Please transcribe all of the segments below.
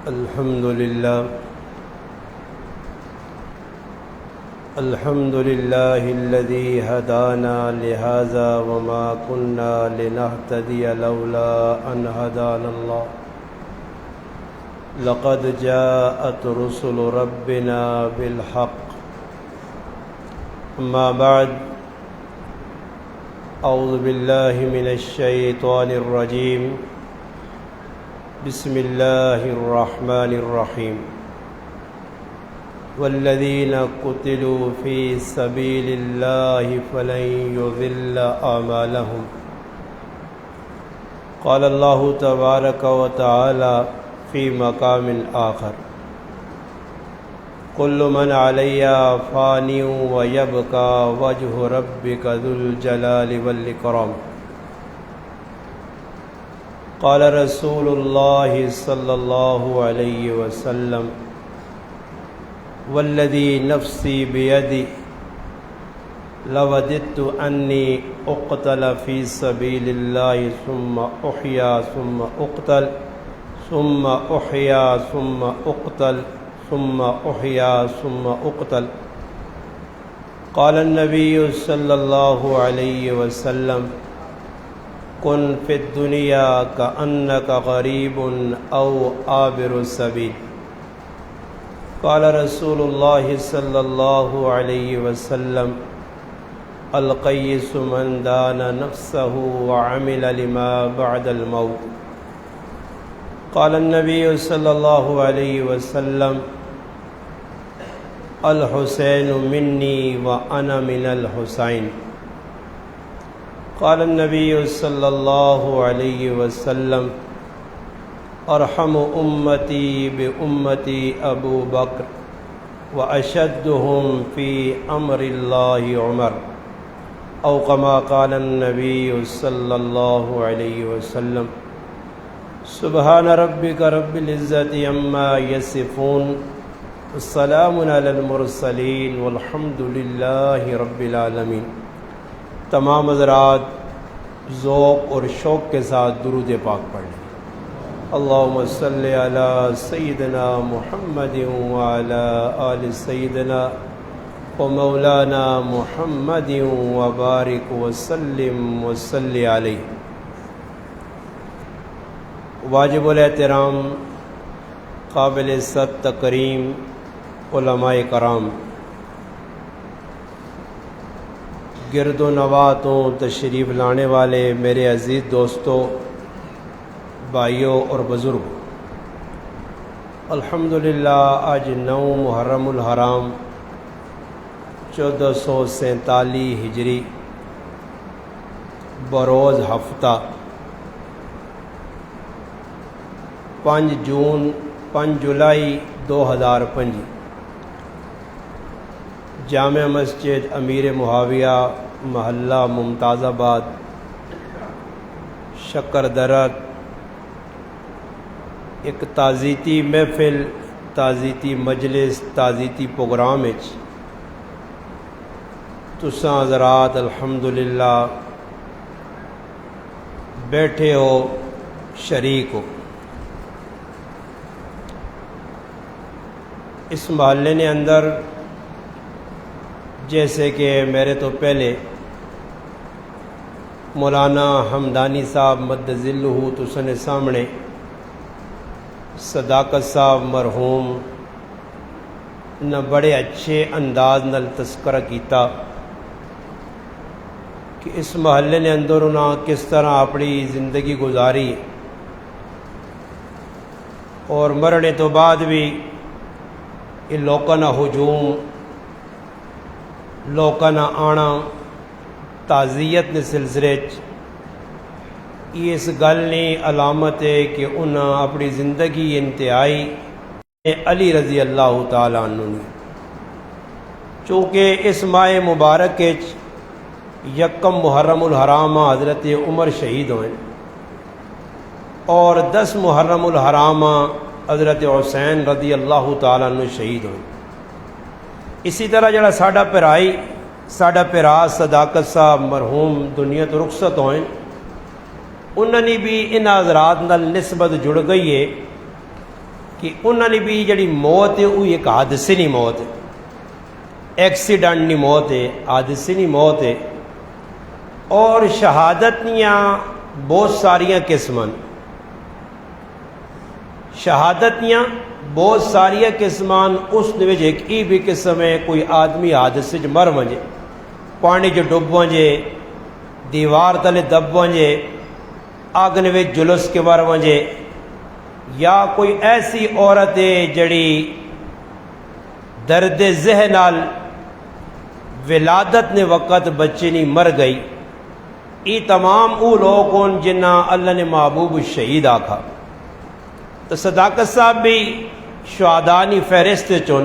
الحمد لله الذي هدانا لهذا وما كنا لنهتدي لولا أن هدانا الله لقد جاءت رسل ربنا بالحق أما بعد أعوذ بالله من الشيطان الرجيم بسم الله الرحمن الرحيم والذين قتلوا في سبيل الله فلن يضل أعمالهم قال الله تبارك وتعالى في مقام آخر كل من عليها فان ويبقى وجه ربك ذو الجلال والإكرام قال رسول الله صلى الله عليه وسلم والذي نفسي بيدي لوددت أني أقتل في سبيل الله ثم أحيا ثم أقتل ثم أحيا ثم أقتل ثم أحيا ثم أقتل قال النبي صلى الله عليه وسلم كن في الدنيا كأنك غريب أو عابر السبيل قال رسول الله صلى الله عليه وسلم القيس من دان نفسه وعمل لما بعد الموت قال النبي صلى الله عليه وسلم الحسين مني وأنا من الحسين قال النبي صلى الله عليه وسلم ارحم امتی بامتی ابو بکر واشدهم في امر الله عمر او كما قال النبي صلى الله عليه وسلم سبحان ربك رب العزة عما يصفون السلام على المرسلين والحمد لله رب العالمين۔ تمام حضرات ذوق اور شوق کے ساتھ درود پاک پڑھ لیں۔ اللہم صلی علی سیدنا محمد وعلی آل سیدنا ومولانا محمد وبارک وسلم وصلی علیہ۔ واجب الاحترام قابل عزت تکریم علماء کرام، گرد و نواتوں تشریف لانے والے میرے عزیز دوستوں، بھائیوں اور بزرگوں، الحمدللہ آج 9 محرم الحرام 1447 ہجری بروز ہفتہ 5 جولائی 2005 جامع مسجد امیر معاویہ محلہ ممتاز آباد شکر درد ایک تعزیتی محفل، تعزیتی مجلس، تعزیتی پروگرام تساں حضرات الحمدللہ بیٹھے ہو، شریک ہو۔ اس محلے نے اندر جیسے کہ میرے تو پہلے مولانا حمدانی صاحب مد ذلہ تسنے سامنے صداقت صاحب مرحوم نہ بڑے اچھے انداز نال تذکرہ کیتا کہ اس محلے نے اندر انہاں کس طرح اپنی زندگی گزاری اور مرنے تو بعد بھی یہ لوکاں نہ ہجوم، لوکاں نہ آنا، تعزیت نے سلسلے یہ اس گل نے علامت ہے کہ انہاں اپنی زندگی انتہائی علی رضی اللہ تعالیٰ عنہ نے، چونکہ اس ماہ مبارک یکم محرم الحرام حضرت عمر شہید ہوئے اور 10 محرم الحرام حضرت حسین رضی اللہ تعالیٰ عنہ شہید ہوئے۔ اسی طرح جڑا ساڈا پرا صداقت صاحب مرحوم دنیا تو رخصت ہوئے، انہوں نے بھی ان حضرات نال نسبت جڑ گئی ہے کہ انہوں نے بھی جڑی موت ہے وہ ایک حادثے نہیں موت ہے، ایکسیڈنٹ نہیں موت ہے، حادثے نہیں موت ہے۔ اور شہادت نیاں بہت ساریاں قسمان، شہادت نیاں بہت ساریاں قسمان، اس دے وچ ایک ای بھی قسم ہے کوئی آدمی حادثے چ مر ونجے، پانی چ ڈب ونجے، دیوار تلے دب ونجے، آگ نے وچ جلس کے مر ونجے، یا کوئی ایسی عورت ہے جڑی درد ذہن نال ولادت نے وقت بچے نہیں مر گئی، یہ تمام وہ لوگ ہوں جنہ اللہ نے محبوب شہید آکھا۔ تو صداقت صاحب بھی شہدانی فہرست چن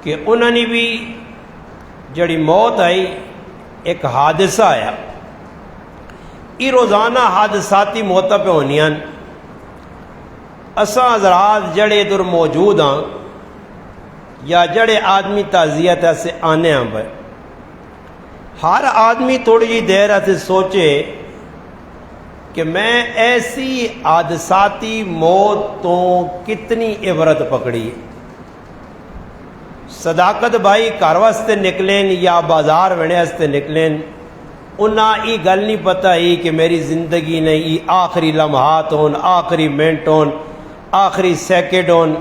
کہ انہوں نے بھی جڑی موت آئی ایک حادثہ آیا، یہ روزانہ حادثاتی موتاں پہ ہونیاں۔ اساں حضرات جڑے ادھر موجود ہاں یا جڑے آدمی تعزیت سے آنے ہاں پہ، ہر آدمی تھوڑی جی دیر سے سوچے کہ میں ایسی حادثاتی موت تو کتنی عبرت پکڑی۔ صداقت بھائی گھر واسطے نکلیں یا بازار وڑے واسطے نکلیں، انہاں یہ گل نہیں پتہ ہی کہ میری زندگی نے یہ آخری لمحات ہون، آخری منٹ ہون، آخری سیکنڈ ہون،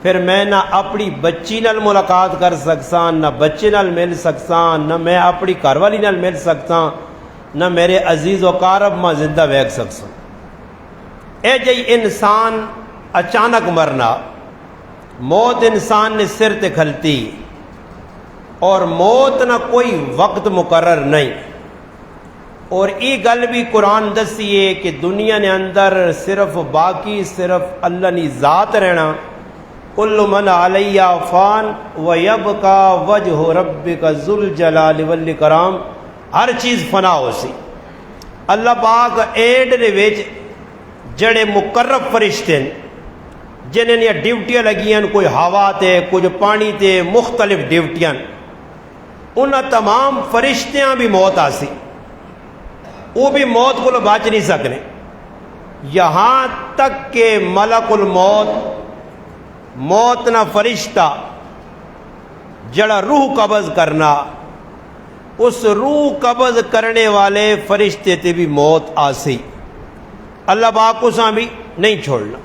پھر میں نہ اپنی بچی نال ملاقات کر سکساں، نہ بچے نال مل سکساں، نہ میں اپنی گھر والی نال مل سکساں، نہ میرے عزیز و قارب ماں زندہ ویکھ سکساں۔ اے جی انسان اچانک مرنا، موت انسان نے سر تے کھلتی، اور موت نہ کوئی وقت مقرر نہیں۔ اور یہ گل بھی قرآن دسی ہے کہ دنیا نے اندر صرف باقی صرف اللہ نے ذات رہنا، کل من علیہ فان ویبقى وجہ ربک ذو الجلال والاکرام، ہر چیز فنا ہو سی۔ اللہ پاک اینڈ دے وچ جڑے مقرب فرشتے جنہیں یہ ڈیوٹیاں لگیاں، کوئی ہوا تے کچھ پانی تے مختلف ڈیوٹیاں، انہاں تمام فرشتیاں بھی موت آسی، وہ بھی موت کو بچ نہیں سکنے، یہاں تک کہ ملک الموت، موت نہ فرشتہ جڑا روح قبض کرنا، اس روح قبض کرنے والے فرشتے تے بھی موت آسی، اللہ پاک کو ساں بھی نہیں چھوڑنا۔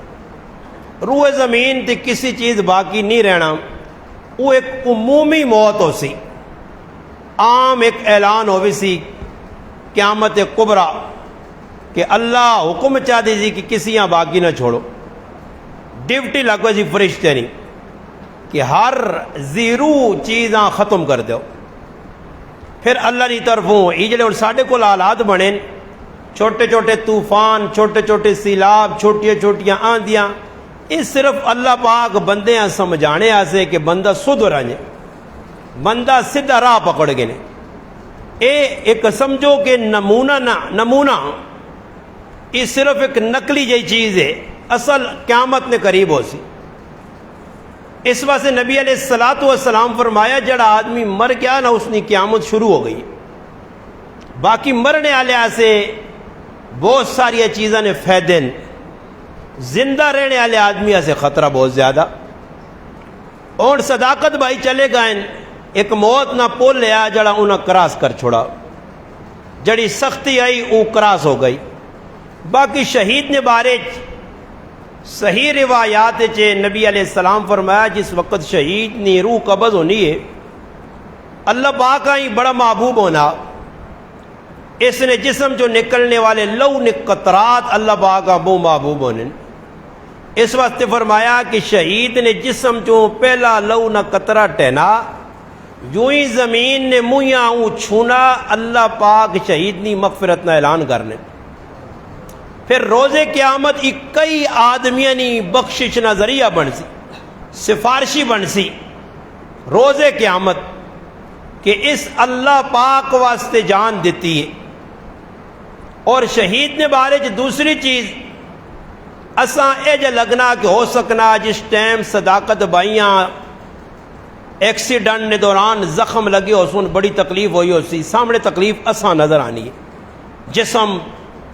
روح زمین تے کسی چیز باقی نہیں رہنا، وہ ایک عمومی موت ہو سی، عام ایک اعلان ہوئی سی قیامت کبریٰ کہ اللہ حکم چاہ دی سی کہ کسی یہاں باقی نہ چھوڑو، ڈیوٹی لگو سی فرشتے نہیں کہ ہر زیرو چیزاں ختم کر دو۔ پھر اللہ کی طرفوں یہ جڑے ساڈے کول حالات بنے، چھوٹے چھوٹے طوفان، چھوٹے چھوٹے سیلاب، چھوٹیاں چھوٹیاں آندیاں، یہ صرف اللہ پاک بندے سمجھانے آسے کہ بندہ سدھر آجے، بندہ سیدھا راہ پکڑ گئے۔ اے ایک سمجھو کہ نمونہ یہ صرف ایک نقلی جئی چیز ہے، اصل قیامت نے قریب ہو سی۔ اس واسطے نبی علیہ السلام فرمایا جڑا آدمی مر گیا نا، اس نے قیامت شروع ہو گئی۔ باقی مرنے والے سے بہت ساری چیزاں نے فائدے، زندہ رہنے والے آدمی سے خطرہ بہت زیادہ۔ اور صداقت بھائی چلے گئے، ایک موت نہ پول لیا جڑا انہاں کراس کر چھوڑا، جڑی سختی آئی وہ کراس ہو گئی۔ باقی شہید نے بارے صحیح روایات نبی علیہ السلام فرمایا جس وقت شہید نے روح قبض ہونی ہے، اللہ پاک ہی بڑا محبوب ہونا، اس نے جسم جو نکلنے والے لو نے قطرات اللہ پاک کا بہت محبوب ہونے۔ اس واسطے فرمایا کہ شہید نے جسم جو پہلا لو نہ قطرہ ٹہنا، یوں ہی زمین نے مویاں چھونا، اللہ پاک شہید نے مغفرت نہ اعلان کرنے۔ پھر روز قیامت کئی آدمیاں نی بخشش نہ ذریعہ بن سی، سفارشی بن سی روز قیامت کہ اس اللہ پاک واسطے جان دیتی ہے۔ اور شہید نے بارے دوسری چیز اساں اے جا لگنا کہ ہو سکنا جس ٹائم صداقت بھائیاں ایکسیڈنٹ نے دوران زخم لگے ہو سن، بڑی تکلیف ہوئی ہو سی، سامنے تکلیف اساں نظر آنی ہے، جسم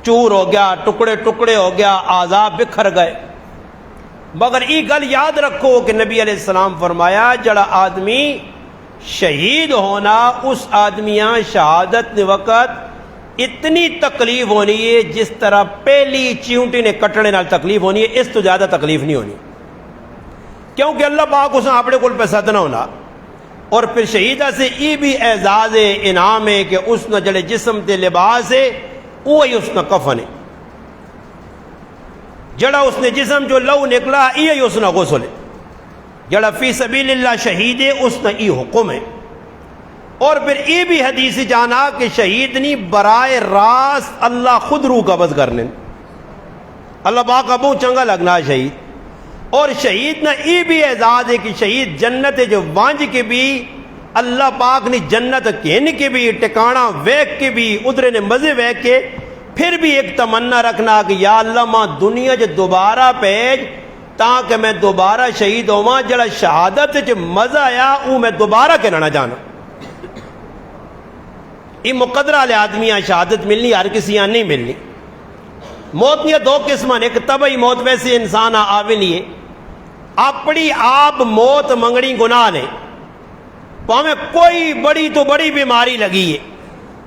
چور ہو گیا، ٹکڑے ٹکڑے ہو گیا، اعضاء بکھر گئے، مگر یہ گل یاد رکھو کہ نبی علیہ السلام فرمایا جڑا آدمی شہید ہونا اس آدمیاں شہادت نے وقت اتنی تکلیف ہونی ہے جس طرح پہلی چیونٹی نے کٹڑے نال تکلیف ہونی ہے، اس تو زیادہ تکلیف نہیں ہونی، کیونکہ اللہ پاک اس نے اپنے کول پیسہ نہ ہونا۔ اور پھر شہیدہ سے یہ بھی اعزاز ہے، انعام ہے کہ اس نے جڑے جسم تے لباس ہے وہی اس نے کفن ہے، جڑا اس نے جسم جو لو نکلا یہی اس نے غسل ہے، جڑا فی سبیل اللہ شہید ہے اس نے یہ حکم ہے۔ اور پھر یہ بھی حدیث جانا کہ شہید نہیں برائے راست اللہ خود روح قبض کرنے، اللہ پاک کا بہت چنگا لگنا ہے شہید۔ اور شہید نہ یہ بھی اعزاز ہے کہ شہید جنت جو وانج کے بھی اللہ پاک نے جنت کہن کے بھی ٹکانا ویک کے بھی ادھر نے مزے ویک کے پھر بھی ایک تمنا رکھنا کہ یا اللہ ماں دنیا جو دوبارہ پیج تاکہ میں دوبارہ شہید ہوا، جڑا شہادت جو مزہ آیا وہ میں دوبارہ کہنا جانا۔ یہ مقدرہ والے آدمیاں شہادت ملنی ہر کسی یہاں نہیں ملنی۔ موت نے دو قسم، ایک طبعی موت ویسے انسان آوے لیے اپنی آپ موت منگنی گناہ نے، ہمیں کوئی بڑی تو بڑی بیماری لگی ہے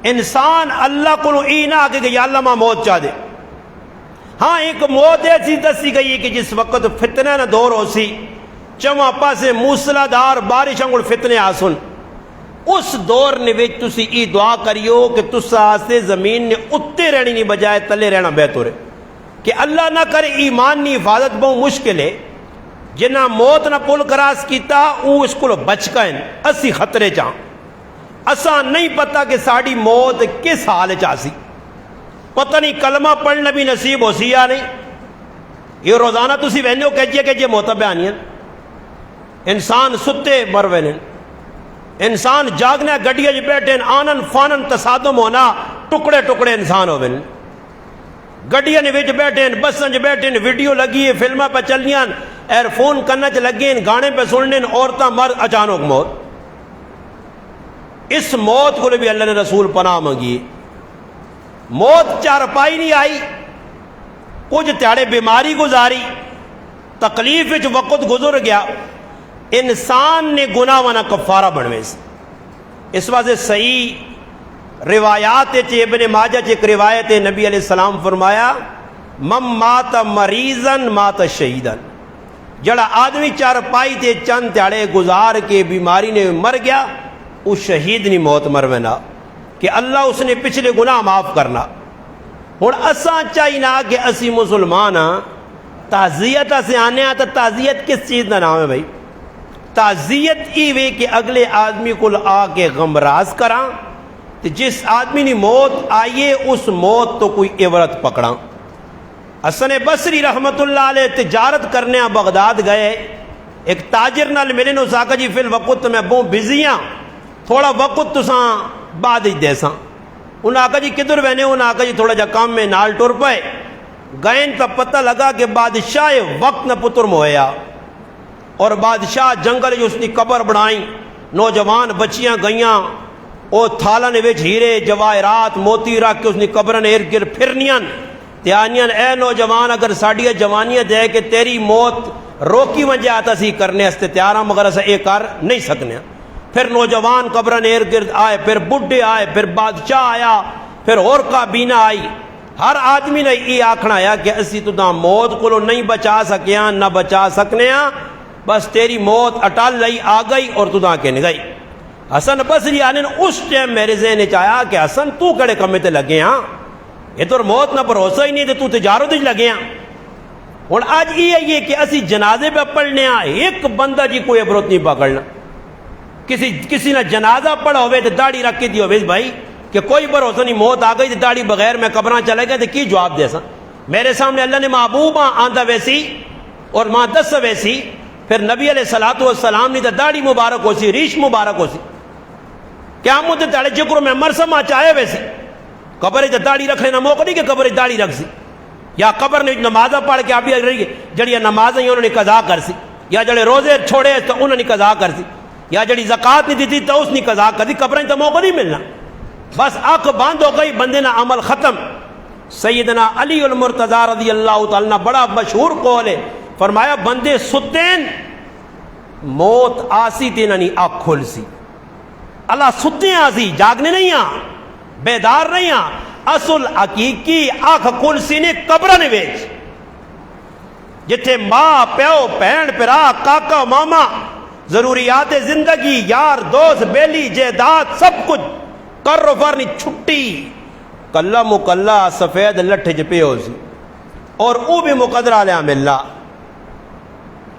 انسان اللہ کو ای نہ آگے کہ یا اللہ ماں موت چاہ دے۔ ہاں ایک موت ایسی دسی گئی ہے کہ جس وقت فتنہ نہ دور ہو سی چواں پاسے موسلا دار بارش انگل فتنے آسن، اس دور نے وچ تسی ای دعا کریو کہ تسا سے زمین نے اتے رہنی نہیں بجائے تلے رہنا بہتر ہے، کہ اللہ نہ کرے ایمان نی حفاظت بہت مشکل ہے، جنہ موت نہ پل کراس کیتا او اس کو بچ گئے، اسی خطرے چاں اساں نہیں پتا کہ ساڑی موت کس حال چاسی، پتہ نہیں کلمہ پڑھنا بھی نصیب ہو سی یا نہیں۔ یہ روزانہ تسی وہنیو کہ موتا بیانیاں، انسان ستے مروے، انسان جاگنے گڈیا جی بیٹھے آنن فانن تصادم ہونا ٹکڑے ٹکڑے انسان ہوئے، گڈیا نے وچ بیٹھے بسن چ بیٹھے ویڈیو لگی ہے فلمیں پہ چلیاں ایئر فون کرنا چ لگے گانے پہ سننے عورتیں مر اچانک موت۔ اس موت کو بھی اللہ نے رسول پناہ منگی، موت چارپائی نہیں آئی، کچھ تیاڑے بیماری گزاری تکلیف وچ وقت گزر گیا، انسان نے گناہ وانا کفارہ بنوے سے۔ اس واسطے صحیح روایات ابن ماجہ ایک روایت نبی علیہ السلام فرمایا مم مات مریضن مات شہیدن، جڑا آدمی چارپائی تے چند تیاڑے گزار کے بیماری نے مر گیا اس شہید نہیں موت مروینا کہ اللہ اس نے پچھلے گناہ معاف کرنا۔ ہوں اساں چاہینا کہ اسی مسلمان ہاں تعزیت سے آنے تو تعزیت کس چیز کا نام ہے بھائی؟ تعزیت ای وے کہ اگلے آدمی کو آ کے غمراز کراں، تو جس آدمی نے موت آئیے اس موت تو کوئی عبرت پکڑاں۔ حسن بصری رحمت اللہ علیہ تجارت کرنے بغداد گئے، ایک تاجر نال ملے نو ساکا جی فی الوقت میں بہت بزی ہاں، تھوڑا وقت تساں بعد ہی دیساں۔ انہاں آکا جی کدھر وینے؟ انہاں آکا جی تھوڑا جا کام میں نال ٹر پائے گئیں تو پتہ لگا کہ بادشاہ وقت نہ پتر مویا، اور بادشاہ جنگل جو اس نے قبر بنائیں، نوجوان بچیاں گئیاں او تھالا نے وچ ہیرے جواہرات موتی رکھ کے اس نے قبرن ارد گرد پھرنیاں تیانیاں، اے نوجوان اگر ساڑیاں جوانیاں دے کہ تیری موت روکی وجہ آتا سی کرنے استے تیاراں مگر اسا اے کر نہیں سکنے۔ پھر نوجوان قبرن ارد گرد آئے، پھر بڈھے آئے، پھر بادشاہ آیا، پھر اور کابینہ آئی، ہر آدمی نے یہ آکھنا آیا کہ اسی تو دا موت کو نہیں بچا سکیاں نہ بچا سکنے ہاں، بس تیری موت اٹال لئی آ گئی اور تو دا کے نگئی۔ حسن بصری آنے اس ٹائم میرے ذہن چاہیا کہ حسن تو کڑے کمے تے لگے ہاں، یہ تو موت نہ بھروسہ ہی نہیں تو تجارت ہی لگے ہاں۔ اور آج یہ ہے کہ اسی جنازے پہ پڑھنے ہاں ایک بندہ جی کوئی عبرت نہیں پکڑنا، کسی نے جنازہ پڑھا ہوئے تو داڑھی رکھ کے دی ہوئے بھائی کہ کوئی بھروسہ نہیں موت آ گئی تو داڑھی بغیر میں قبراں چلے گئے تو کی جواب دے سا؟ میرے سامنے اللہ نے محبوب آندہ ویسی اور ماں دس ویسی، پھر نبی علیہ الصلوۃ والسلام نے داڑھی مبارک ہو سی، ریش مبارک ہو سی، قیامت تاڑے جکر میں مرسم چاہے ویسی قبر داڑھی رکھ لینا موقع نہیں کہ قبر داڑھی رکھ سی، یا قبر نے نمازہ پڑھ کے آپ جڑی نمازیں انہوں نے قضا کر سی، یا جڑے روزے چھوڑے تو انہوں نے قضا کر سی، یا جڑی زکات نہیں دیتی تو اس نے قضا کر دی، قبریں تو موقع نہیں ملنا، بس آنکھ بند ہو گئی بندے نہ عمل ختم۔ سیدنا علی المرتضی رضی اللہ تعالیٰ بڑا مشہور قول ہے فرمایا بندے ستین موت آسی تے نانی آنکھ کھل سی اللہ ستے آسی جاگنے نہیں بیدار نہیں اصل حقیقی آنکھ کھل سی نے قبرہ نے ویچ جتھے ماں پیو بہن پرا کاکا ماما ضروریات زندگی یار دوست بیلی جائیداد سب کچھ کر فرنی چھٹی کلا مکلا سفید لٹھ پہ ہو سی اور او بھی مقدرہ علیہ ملہ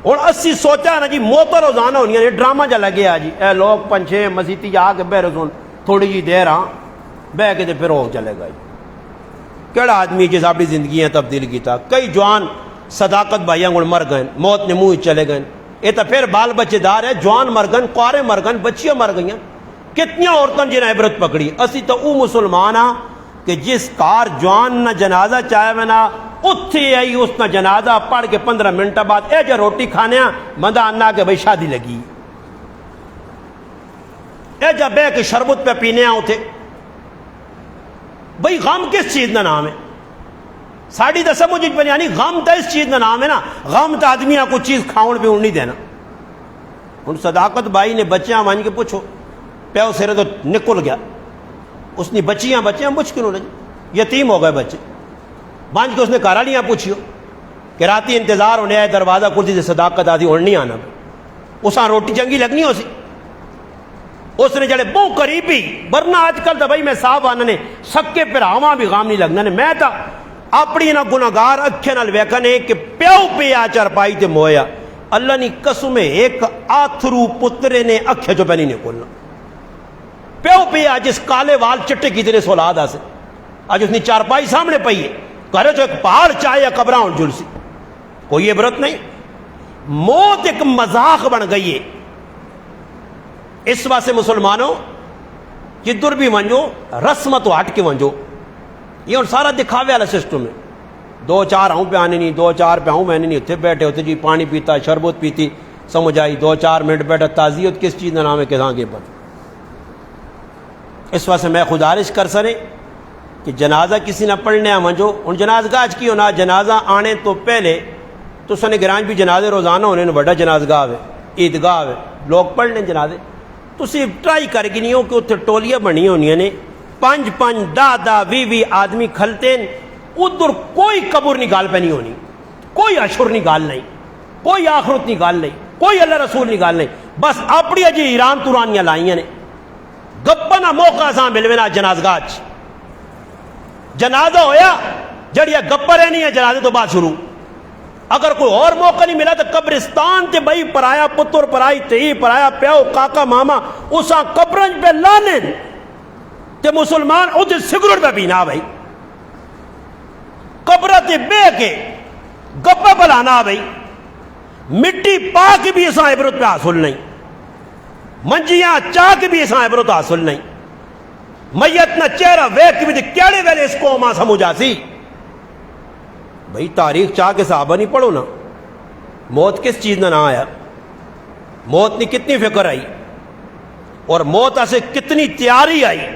اور اسی سوچا نا جی موت روزانہ ہونی ہے ڈرامہ جا لگے جی اے لوگ پنچھے مسیتی جا کے بہ رسون تھوڑی جی دیر بہ کے پھر ہو چلے گا جی کیڑا آدمی جس اپنی زندگیاں تبدیل کیتا کئی جوان صداقت بھائیاں گل مر گئے موت نے منہ چلے گئے یہ تو پھر بال بچے دار ہے جوان مر گئے کوارے مر گئے بچیاں مر گئی کتنی عورتوں جنہیں عبرت پکڑی اسی تو او مسلمان ہاں کہ جس کار جوان نہ جنازہ چاہے میں نہ اتھے آئی اس نہ جنازہ پڑھ کے 15 منٹ بعد اے جا روٹی کھانے مندہ آنا کہ بھئی شادی لگی اے جا بے کے شربت پہ پینے آؤ تھے بھئی غم کس چیز نہ نام ہے ساڑھی دا سب مجھے بنیانی غم تا اس چیز نہ نام ہے نا غم تا آدمیاں کچھ چیز کھاؤن پہ نہیں دینا ان صداقت بھائی نے بچیاں مانج کے پوچھو پیو سیرے تو نکل گیا اس نے بچیاں مشکل لگی یتیم ہو گئے بچے مانج کے اس نے کارالیاں پوچھیو کہ راتی انتظار ہونے آئے دروازہ کلتی سے صداقت آدھی اور نہیں آنا اساں روٹی چنگی لگنی ہو سی اس نے جڑے بہت قریبی ورنہ آج کل تو بھائی میں صاحب آنا نے سکے پر آواں بھی غام نہیں لگنا نے میں تا اپنی نہ گناہگار اکھے نال ویکھنے کہ پیو پہ آ چرپائی تے مویا اللہ نے قسم ایک آتھرو پترے نے اکھے جو پہنی نہیں کھولنا پیو پہ آ جس کالے وال چٹے کی تیرے سولاد آسے آج اس نے چارپائی سامنے پئی ہے کرے تو ایک پہاڑ چاہے یا قبرہ ہوں جلسی کوئی عبرت نہیں موت ایک مذاق بن گئی ہے اس واسطے مسلمانوں جدر بھی ونجو رسمت ہٹ کے ونجو یہ اور سارا دکھاوے والا سسٹم ہے 2-4 ہوں پہ آنے نہیں 2-4 پہ ہوں میں نہیں اتنے بیٹھے ہوتے جی پانی پیتا شربت پیتی سمجھ آئی 2-4 منٹ بیٹھا تعزیت کس چیز کا نام ہے کہاں کے بند اس واسطے میں خدارش کر سنے کہ جنازہ کسی نہ پڑھنے ونجو ان جنازگاہ کی ہونا جنازہ آنے تو پہلے تو سنے گرانج بھی جنازے روزانہ ہونے بڑا جنازگاہ ہے عیدگاہ ہے لوگ پڑھ لیں جنازے تو صرف ٹرائی کر کے نہیں ہو کہ اتنے ٹولیاں بنی ہونی نے 5-5 10-20 آدمی کھلتے ادھر کوئی قبر نہیں گال پہ نہیں ہونی کوئی اشر نہیں گال نہیں کوئی آخرت نہیں گال نہیں کوئی اللہ رسول نہیں گال نہیں بس اپنی اجی ایران تورانیاں لائیاں نے گپنا موقع ساں ملوینا جنازگاہ جنازہ ہویا جڑیا گپر ہے نہیں ہے جنازے تو بعد شروع اگر کوئی اور موقع نہیں ملا تو قبرستان تے بھائی پرایا پتر پرائی تی پرایا پیو کاکا ماما اساں قبرنج پہ لانے تے مسلمان ادھر سگریٹ پہ پینا بھائی قبرہ تے بے کے گپا بلانا بھائی مٹی پاک بھی اساں عبرت پہ حاصل نہیں منجیاں چاک بھی اساں عبرت حاصل نہیں میت نہ چہرہ ویک بھی کیڑے ویلے اس کو ماں سمجھا سی بھئی تاریخ چاہ کے صحابہ نہیں پڑھو نا موت کس چیز نہ آیا موت نے کتنی فکر آئی اور موت سے کتنی تیاری آئی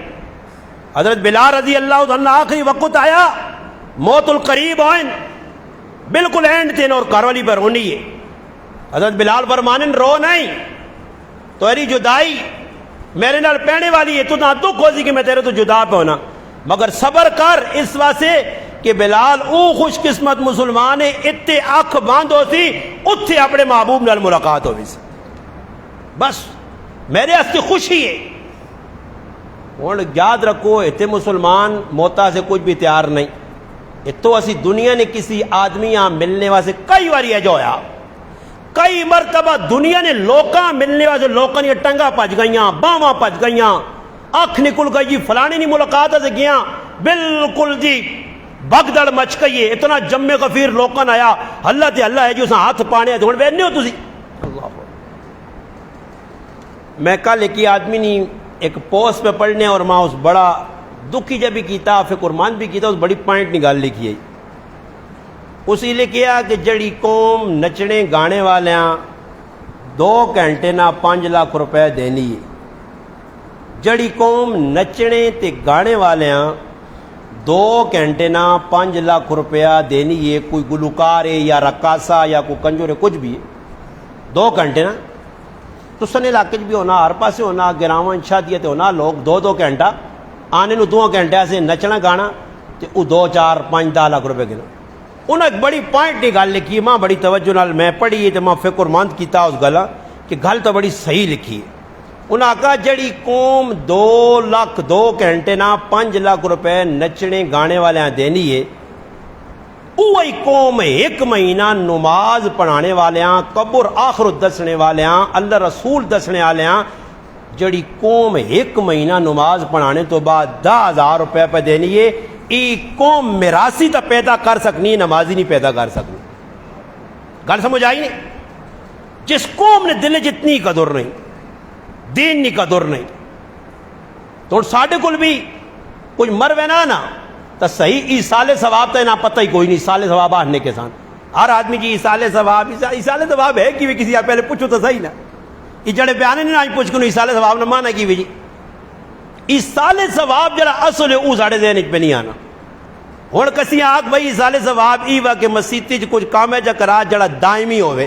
حضرت بلال رضی اللہ عنہ آخری وقت آیا موت القریب ہوئن بالکل اینڈ تین اور کاروالی پر ہونی ہے حضرت بلال فرمانن رو نہیں تو اری جدائی میرے نال پہنے والی ہے تو نہ دکھ ہو سی کہ میں تیرے تو جدا پہ ہونا مگر صبر کر اس واسطے کہ بلال او خوش قسمت مسلمان ہے اتنے آنکھ باندھ ہو سی اتنے اپنے محبوب نال ملاقات ہوئی سی بس میرے اس کی خوشی ہے اور یاد رکھو اتنے مسلمان موتا سے کچھ بھی تیار نہیں اتو اسی دنیا نے کسی آدمی یہاں ملنے واسے کئی باری ہے جو ہویا کئی مرتبہ دنیا نے لوکاں ملنے واسے لوکاں یہ ٹنگا پج گئیاں باواں پج گئیاں آنکھ نکل گئی جی فلانی نہیں ملاقات سے گیا بالکل جی بگدڑ مچ گئی ہے اتنا جم غفیر لوکاں آیا اللہ تے اللہ ہے جو اساں ہاتھ پانے دھون وینے ہو تسی اللہ میں کل ایک آدمی نہیں ایک پوسٹ پہ پڑھنے اور ماں اس بڑا دکھی جب بھی کیتا فکر مند بھی کیتا اس بڑی پوائنٹ نکال لکھی ہے اسی لئے کیا کہ جڑی قوم نچنے گانے والیاں 2 گھنٹے نہ 5 لاکھ روپے دینی ہے جڑی قوم نچنے تے گانے والیاں 2 گھنٹے نہ 5 لاکھ روپیہ دینی ہے کوئی گلوکار ہے یا رقاصہ یا کوئی کنجور ہے کچھ بھی ہے 2 گھنٹے نا تو سن علاقے بھی ہونا ہر پاسے ہونا گراواں شادیت ہونا لوگ 2 گھنٹہ آنے نو 2 گھنٹے سے نچنا گانا تے او 2 4 5 10 لاکھ روپے گنا انہیں ایک بڑی پوائنٹ کی گل لکھی ماں بڑی توجہ نال میں پڑھی تے میں فکر مند کیتا اس گل کہ گل تو بڑی صحیح لکھی ہے انہیں آکھا جڑی قوم 2 لاکھ 2 گھنٹے نہ 5 لاکھ روپے نچنے گانے والے دینی ہے وہی قوم 1 مہینہ نماز پڑھانے والیاں قبر آخرت دسنے والیاں اللہ رسول دسنے والیاں جڑی قوم 1 مہینہ نماز پڑھانے تو بعد 10,000 روپے پہ دینی ہے ای قوم میراثی تو پیدا کر سکنی نمازی نہیں پیدا کر سکنی گل سمجھ آئی نہیں جس قوم نے دل جتنی قدر نہیں دین نہیں قدر نہیں تو ساڈے کول بھی کچھ مروے نا تو صحیح ایسال ثواب تو انہیں پتہ ہی کوئی نہیں ایسال ثواب آنے کے سان ہر آدمی کی ایسال ثواب ہے کہ کسی آپ پہلے پوچھو تو صحیح نا یہ جڑے بیانے نہیں آج پوچھ کے ایسال ثواب نہ مانا کی جی ایسال ثواب جڑا اصل ہے وہ ساڑھے ذہن پہ نہیں آنا ہوں کسی آگ بھائی ایسال ثواب ای وا کہ مسیتی کچھ کام ہے جا کرا جڑا دائمی ہوئے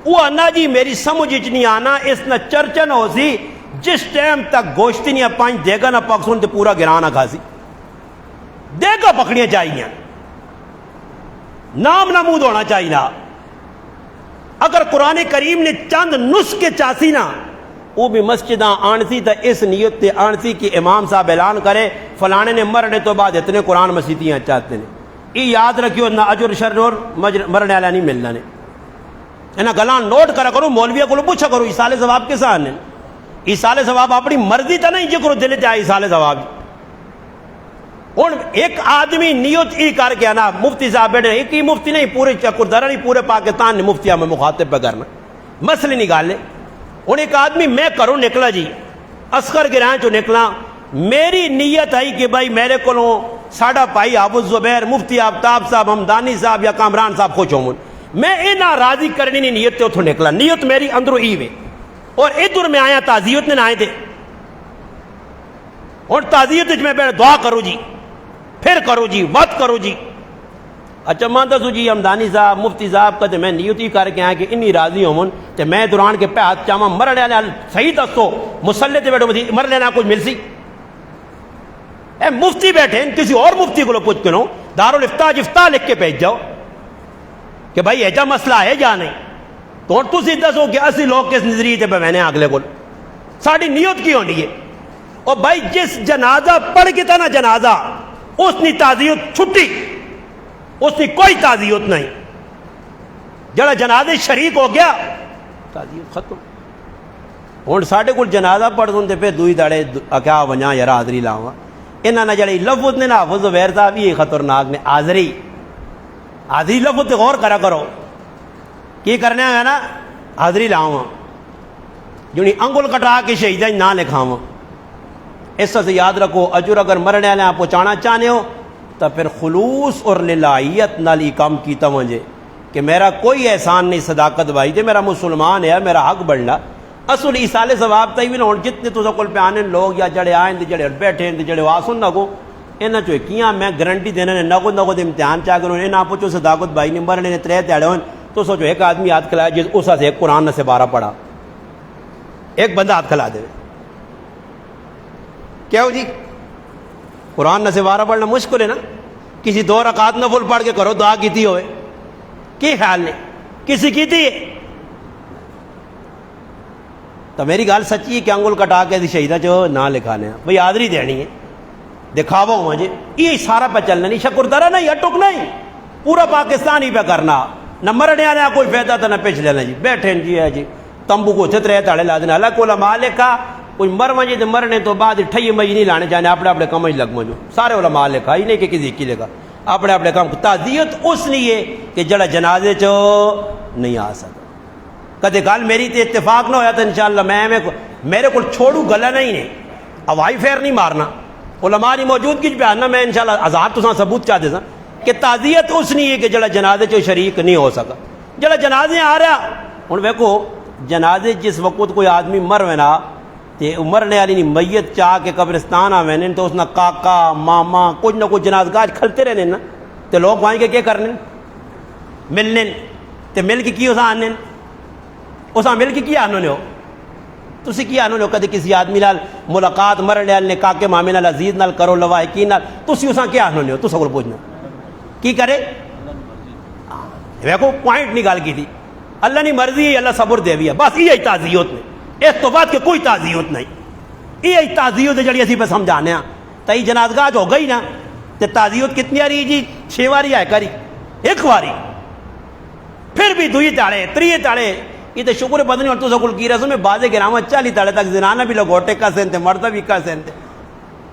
وہ آنا جی میری سمجھ نہیں آنا اس نہ چرچن ہو سی جس ٹائم تک گوشتی نہیں 5 دے گا نہ پکسون تے پورا گرانا کھا سی دے گا پکڑیاں چاہیے نام نمود ہونا چاہیے اگر قرآن کریم نے چند نسخے چاسی نا وہ بھی مسجداں آنسی تا اس نیت تے آنسی کہ امام صاحب اعلان کرے فلانے نے مرنے تو بعد اتنے قرآن مسیتیاں چاہتے ہیں یہ یاد رکھیو نہ اجر شر اور مرنے والا نہیں ملنا نے انہاں گلان نوٹ کرا کرو مولویہ کو پوچھا کرو ایسال ثواب کس آنے ایسال ثواب اپنی مرضی تا نہیں جکرو دل تے آئی ایسال ثواب ہوں ایک آدمی نیت ای کر کے نا مفتی صاحب بیٹھے ایک ہی مفتی نہیں پورے چکردارا نہیں پورے پاکستان نے مفتیاں میں مخاطب پہ کرنا مسئلے نہیں گالے ہوں ایک آدمی میں کروں نکلا جی اصغر گرائیں چو نکلا میری نیت آئی کہ بھائی میرے کو ساڑھا پائی حافظ زبیر مفتی آفتاب صاحب ہمدانی صاحب یا کامران صاحب خوش ہوں میں انہاں راضی کرنی نہیں نیت تے اتھوں نکلا نیت میری اندروں ای وے اور ادھر میں آیا تعزیت نے نہ آئے تھے اور تعزیت میں بیٹھ دعا کرو جی پھر کرو جی وقت کرو جی اچھا مان دسو جی ہمدانی صاحب مفتی صاحب کہتے میں نیت ہی کر کے آیا کہ انی راضی ہوں تے میں دوران کے پہ ہاتھ چاہاں مرنے والے صحیح دسو مسلے تے بیٹھو مرنے والے کچھ مل سی اے مفتی بیٹھے ہیں کسی اور مفتی کو پوچھ کرو دارالفتاح جفتاح لکھ کے بھیج جاؤ کہ بھائی ایجا مسئلہ ہے یا نہیں تو تسی دسو کہ اسی لوگ کس نظریے تے بہنے اگلے کو ساڑی نیت کی ہونی ہے اور بھائی جس جنازہ پڑھ کے تھا نا جنازہ اس نے تعزیت چھٹی اس نے کوئی تعزیت نہیں جڑا جنازے شریک ہو گیا تعزیت ختم ہوں ساڈے کول جنازہ پڑھ دیں پھر دوئی داڑے کیا ونجا یار حاضری لاواں انہاں نے جڑے لفظ نے نا حافظ زبیر صاحب یہ خطرناک نے حاضری لفظ تے غور کرا کرو کی کرنا ہے نا حاضری لاواں جنی انگل کٹا کے شہیداں نہ لکھاواں اس سے یاد رکھو اجر اگر مرنے والے پہنچانا چاہنے ہو تو پھر خلوص اور للہیت نال ہی کام کیتا مجھے کہ میرا کوئی احسان نہیں صداقت بھائی جے میرا مسلمان ہے میرا حق بڑھنا اصل ایسال ثواب تھی بھی نہ جتنے تو کول پہ آنے لوگ یا جڑے آئیں دے جڑے بیٹھے ہیں جڑے واسن نہ کو انہاں چو کیاں میں گارنٹی دینے نے نگو دے امتحان چاہ کرو انہاں پوچھو صداقت بھائی نے مرنے نے 3 دیہڑے ہوئے تو سوچو ایک آدمی ہاتھ کھلایا جس اس سے ایک قرآن سے 12 پڑھا ایک بندہ ہاتھ کھلا دے کیا ہو جی قرآن سے 12 پڑھنا مشکل ہے نا کسی 2 رکعات نفل پڑھ کے کرو دعا کیتی ہوئے کی خیال نے کسی کیتی ہے تو میری گال سچی ہے کہ انگل کٹا کے شہیدہ چو نہ لکھانے بھئی حاضری دینی ہے دکھاوا ہوں مجھے یہ سارا پہ چلنا نہیں شکردارا نہیں اٹک نہیں پورا پاکستان ہی پہ کرنا نہ مرنے آنے کوئی فائدہ تھا نہ پیچ لینا جی بیٹھے جی ہے جی تمبو کو چھت رہے تاڑے لا دینا اللہ کو علماء لکھا کوئی مر جی تو مرنے تو بعد ٹھئی مئی نہیں لانے جانے اپنے اپنے کام لگ مجھو سارے علماء لکھا ہی نہیں کہ کسی کی لکھا اپنے اپنے کام تعزیت اس لیے کہ جڑا جنازے چو نہیں آ سکتا کدے گل میری تے اتفاق نہ ہویا تو انشاءاللہ میں میرے کو چھوڑو گلا نہیں نے ہوائی پھیر نہیں مارنا علماء کی موجودگی پہ آنا میں انشاءاللہ ہزار تو ثبوت چاہ دے سا کہ تعزیت اس نہیں ہے کہ جڑا جنازے چو شریک نہیں ہو سکا جڑا جنازے آ رہا ہوں ویکو جنازے جس وقت کوئی آدمی مر وینا تے مرنے والی نی میت چاہ کے قبرستان آویں تو اس نہ کاکا ماما کچھ نہ کچھ جنازگاہ کھلتے رہنے نا، تے لوگ وہاں کے کیا کرنے ملنے تے مل کے کی اساں آنے اساں مل کے کی آنے ہو تسی کی آنے ہو کدے کسی آدمی نال ملاقات مرنے والے نے کاکے مامے نال عزیز نال کرو لوائقین نال تسی اساں کیا آنے ہو تساں کول پوچھنا کی کرے دیکھو پوائنٹ نہیں گل کی تھی اللہ نہیں مرضی ہے اللہ صبر دے بھی ہے بس یہی تعزیت نے اس تو بعد کہ کوئی تعزیت نہیں یہی تعزیت ہے جڑی اسی پہ سمجھانے ہیں تئی جنازگاہ ہو گئی نا تے تعزیت کتنی آ رہی جی 6 واری آئے کری ایک واری پھر بھی 2 تاڑے 3 تاڑے یہ تو شکر پتہ نہیں اور تو سکول کی رسم میں بازے گرامہ 40 تاڑے تک زنانہ بھی لگوٹے کا سینتے مردہ بھی کا سینتے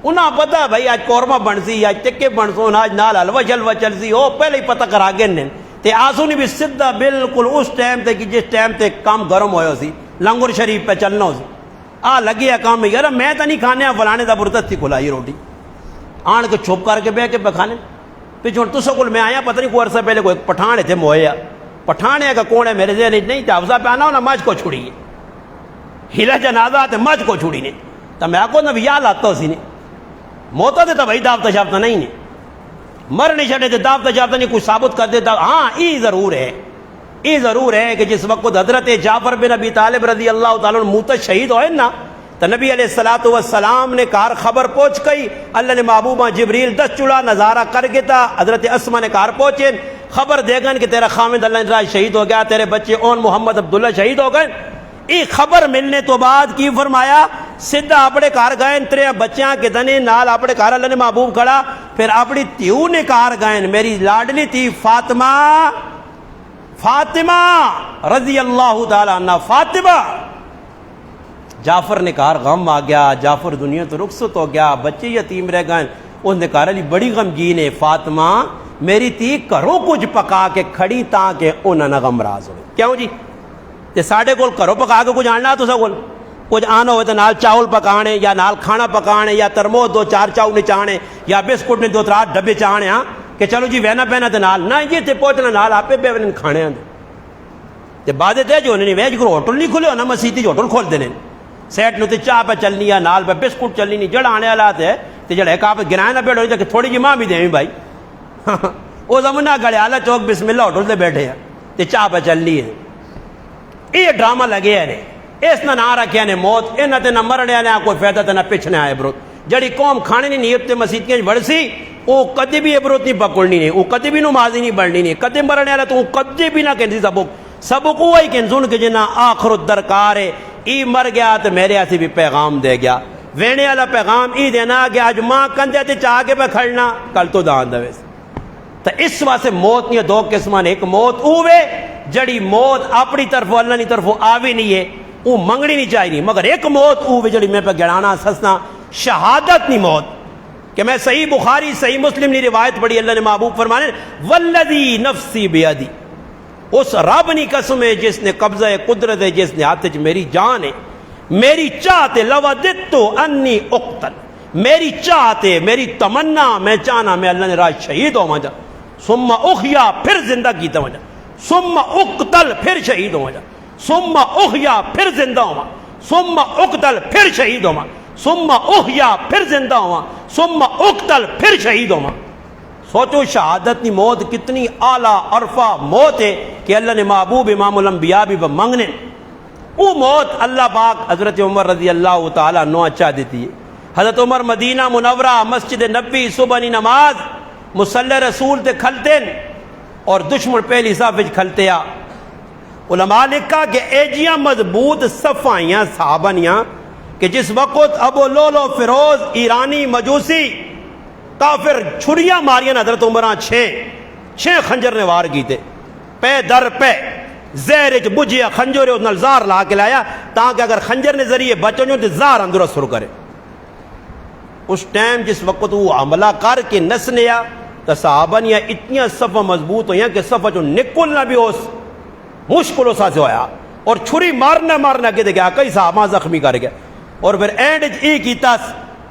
انہاں پتہ بھائی آج قورمہ بنسی آج ٹکے بنسون آج نال حلوہ شلوہ چلسی او پہلے ہی پتہ کرا گے نے تے آسو نہیں بھی سدھا بالکل اس ٹائم تے کہ جس ٹائم تے کام گرم ہویا سی لنگر شریف پہ چلنا ہو سی لگیا کام میں یار میں تو نہیں کھانے فلانے دا برتتی کھلائی روٹی آن کے چھپ کر کے بہ کے پہ کھانے پھر تو سکول میں آیا پتہ نہیں کوئی عرصہ پہلے کوئی پٹھان تھے مویا پٹھان ہے کہ کون ہے میرے ذہن نہیں چافزہ پہ آنا ہو نا مجھ کو چھڑی ہے ہلا جنازہ تے مجھ کو چھڑی نے تو میں کو نہ یاد آتا ہو سی نے موتا دے تو بھائی دعوت شافتہ نہیں نے مر نہیں چھڑے تھے دعوت شافتہ نہیں کوئی ثابت کر دیتا ہاں یہ ضرور ہے کہ جس وقت حضرت جعفر بن ابی طالب رضی اللہ تعالیٰ عنہ موت شہید ہوئے نا تو نبی علیہ السلام نے کار خبر پہنچ گئی اللہ نے محبوبہ جبریل 10 چڑا نظارہ کر کے تھا حضرت اسما نے کار پہنچے خبر دے گن کہ تیرا خامد اللہ نے شہید ہو گیا تیرے بچے اون محمد عبداللہ شہید ہو گئے ایک خبر ملنے تو بعد کی فرمایا سدھا اپنے کار گئے تیرے بچیاں کے دنے نال اپنے کار اللہ نے محبوب کھڑا پھر اپنی تیو نے کار گئے میری لاڈلی تھی فاطمہ رضی اللہ تعالیٰ عنہ فاطمہ جعفر نے کہا غم آ گیا جعفر دنیا تو رخصت ہو گیا بچے یتیم رہ گئے اس نے کہا علی بڑی غمگین ہے فاطمہ میری تھی کرو کچھ پکا کے کھڑی تاکہ انہاں نہ غمراز ہوئے کیوں جی تے ساڑھے کول کرو پکا کے کچھ آنا تو سکول کچھ آنا ہوئے تو نال چاول پکانے یا نال کھانا پکانے یا ترموز 2-4 چاول نچانے یا بسکٹ نے 2-3 ڈبے چاہنے ہاں کہ چلو جی وینا پہنا تے نال نہ یہ تے پہنچنا نال آپ پہ ون کھانے ہیں تے بعد تے جو نہیں ویج کو ہوٹل نہیں کھلے ہو نا مسیتی ہوٹل کھول دینے سیٹ نو تے چاہ پہ چلنی ہے نال پہ بسکٹ چلنی نہیں جڑ آنے والا تے جڑے ایک آپ گرائے نہ بیٹھ ہوئی کہ تھوڑی جی ماں بھی دیں بھائی وہ زمانہ گڑے آلہ چوک بسم اللہ ہوٹل سے بیٹھے ہیں تے چاہ پہ چلنی ہے یہ ڈرامہ لگے ہیں اس نہ رکھے نے موت انہاں تے نہ مرنے نے کوئی فائدہ تے نہ پچھنے آئے برو جڑی قوم کھانے نہیں نیت تے مسیتیاں بڑھ سی وہ کدی بھی عبرت نہیں پکڑنی نہیں وہ کدی بھی نمازی نہیں بڑھنی نہیں کدی مرنے والا تو وہ کدی بھی نہ کہندی سبق وہی کہ سن کے جنا آخر درکار ہے ای مر گیا تو میرے ایسی بھی پیغام دے گیا وینے والا پیغام ای دینا کہ آج ماں کندے تے چاہ کے پہ کھڑنا کل تو دان دوے تو اس واسطے موت نہیں 2 قسمان ایک موت ہوئے جڑی موت اپنی طرف اللہ نہیں طرف آوی نہیں ہے وہ منگنی نہیں چاہیے مگر ایک موت ہوئے جڑی میں پہ گڑانا سسنا شہادت نہیں موت کہ میں صحیح بخاری صحیح مسلم نے روایت پڑھی اللہ نے محبوب فرمانے والذی نفسی بیدی اس رب نی قسم ہے جس نے قبضہ قدرت ہے جس نے ہاتھ میری جان ہے میری چاہتے لوددتو انی اقتل میری چاہتے میری تمنا میں چاہنا میں اللہ نے راج شہید ہو مجا ثم احیا پھر زندہ کیتا مجا ثم اقتل پھر شہید ہو مجا ثم احیا پھر زندہ ہوا ثم اقتل پھر شہید ہوا ثم احیا پھر زندہ ہوا ثم اقتل پھر شہید ہوا سوچو شہادت کی موت کتنی اعلیٰ عرفہ موت ہے کہ اللہ نے محبوب امام الانبیاء بھی مانگنے وہ موت اللہ پاک حضرت عمر رضی اللہ تعالیٰ عنہ اچھا دیتی ہے حضرت عمر مدینہ منورہ مسجد نبی صبح نماز مصلی رسول تے کھلتے اور دشمن پہلی صف کھلتے آ علماء لکھا کہ ایجیاں مضبوط صفائیاں صحابنیاں کہ جس وقت ابو لولو فیروز ایرانی مجوسی کافر چھڑیاں ماریاں حضرت عمرہ 6 خنجر نے وار کیتے پہ در پہ زہر اچ بجیا خنجر اس نال زہر لا کے لایا تاکہ اگر خنجر نے ذریعے بچوں جو تے زہر اندر اثر کرے اس ٹائم جس وقت وہ عملہ کر کے نسنیا تو صحابنیاں اتنیاں صفہ مضبوط ہوئیاں کہ صفہ جو نکلنا بھی اس مشکلوں سا سے ہویا اور چھری مارنا کے دے گیا کئی صحابہ زخمی کر گیا اور پھر اینڈ ای کیتا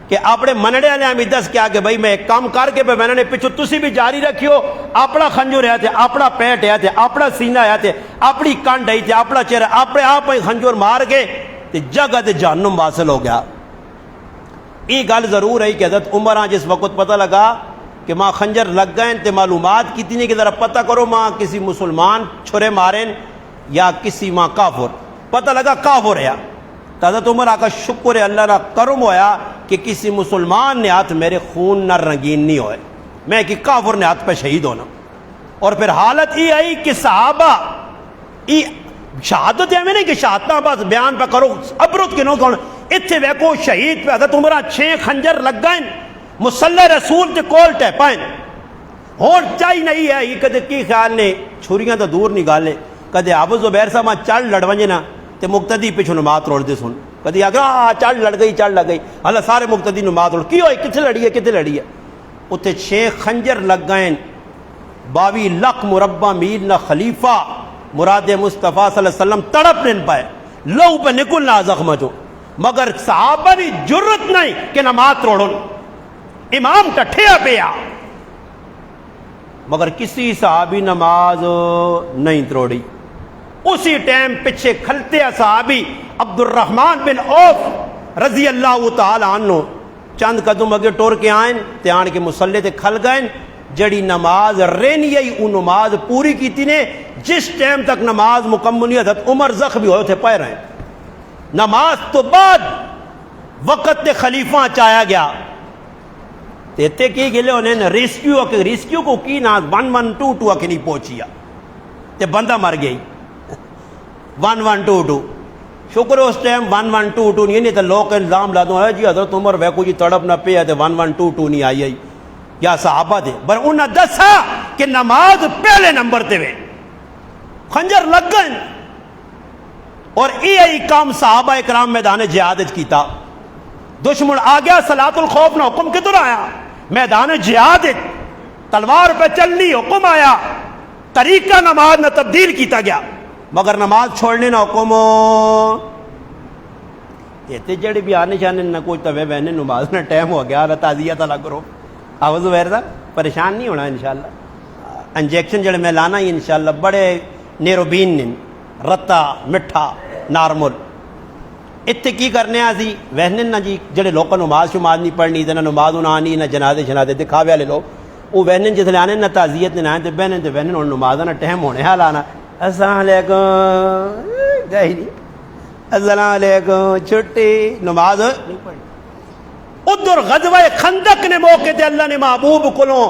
کہ اپنے منڑے والے ہمیں دس کیا کہ بھائی میں ایک کام کر کے میں نے پچھو تسی بھی جاری رکھیو اپنا خنجر ہے تھے اپنا پیٹ ہے تھے اپنا سینہ ہے تھے اپنی کنڈ ہے تھے اپنا چہرہ اپنے آپ ہی خنجر مار کے تے جگہ تے جہنم واصل ہو گیا۔ یہ گل ضرور ہے کہ حضرت عمر جس وقت پتہ لگا کہ ماں خنجر لگ گئے تے معلومات کی نہیں کہ ذرا پتہ کرو ماں کسی مسلمان چھرے مارن یا کسی ماں کافر، پتہ لگا کافر ہے۔ تو حضرت عمر آقا شکر ہے اللہ را کرم ہویا کہ کسی مسلمان نے ہاتھ میرے خون نہ رنگین نہیں ہوئے، میں کہ کافر نے ہاتھ پہ شہید ہونا۔ اور پھر حالت یہ آئی کہ صحابہ شہادت ہے نہیں کہ شہادتہ بس بیان پہ کرو ابرت کے نو کون اتھے ویکو شہید پہ حضرت عمرہ 6 خنجر لگ گئے مسلح رسول تے کول ٹے پائیں ہون چاہی نہیں ہے۔ یہ کدے کی خیال نے چھوریاں تو دور نہیں گالے کدے ابو زبیر صاحب چل لڑونجے نا تے مقتدی پیچھے نماز روڑ دے سن کدی آگے چل لڑ گئی اللہ سارے مقتدی نماز روڑ کی ہوئی کتنے لڑی ہے اتھے 6 خنجر لگ گئے 22 لاکھ مربع میل نہ خلیفہ مراد مصطفیٰ صلی اللہ علیہ وسلم تڑپ نہیں پائے لو پہ نکلنا زخم جو مگر صحابہ نے جرت نہیں کہ نماز توڑن امام ٹٹھیا پیا مگر کسی صحابی نماز نہیں توڑی۔ اسی ٹائم پیچھے کھلتے صحابی عبد الرحمن بن عوف رضی اللہ تعالی عنہ چند قدم اگے ٹور کے آئیں تے آن کے مسلح تے کھل گئے جڑی نماز رہنی ہے وہ نماز پوری کیتی نے جس ٹائم تک نماز مکمل نہیں حضرت عمر زخمی ہوئے تھے پائے رہے نماز تو بعد وقت تے خلیفہ چایا گیا تے کی گلے انہیں ریسکیو کو کی ناز 1122 کے نہیں پہنچیا تے بندہ مر گئی 1122 شکر اس ٹائم 1122 نہیں تو لوگ الزام لا دوں ہے جی حضرت عمر ویکو جی تڑپ نہ پیا تے 1122 نہیں آئی یا صحابہ دے پر انہاں دسا کہ نماز پہلے نمبر تے وے خنجر لگ گئے اور یہ کام صحابہ اکرام میدان جہاد کیتا دشمن آ گیا صلاۃ الخوف نہ حکم کدھر آیا میدان جہاد تلوار پہ چلنی حکم آیا طریقہ نماز نہ تبدیل کیتا گیا مگر نماز چھوڑنے نہ حکم یہ جڑے بھی آنے شانے نہ کوئی توے بہنے نماز نہ ٹائم ہو گیا تعزیہ تلا کرو آواز ویر دا پریشان نہیں ہونا انشاءاللہ انجیکشن جڑے میں لانا ہی انشاءاللہ بڑے نیروبین نے رتا مٹھا نارمل اتنے کی کرنے آسی وہنے نہ جی جڑے لوگ نماز شماز نہیں پڑھنی نہ نماز آنی نہ جنازے شنازے دکھاوے والے لوگ وہ وہنے جس لے آنے نہ تعزیت نے آئے بہنے تے بہنے نماز نہ ٹائم ہونے حال آنا السلام علیکم گئی نہیں السلام علیکم چھٹی نماز نہیں پڑھنی ادھر غزوہ خندق نے موقع تے اللہ نے محبوب کلوں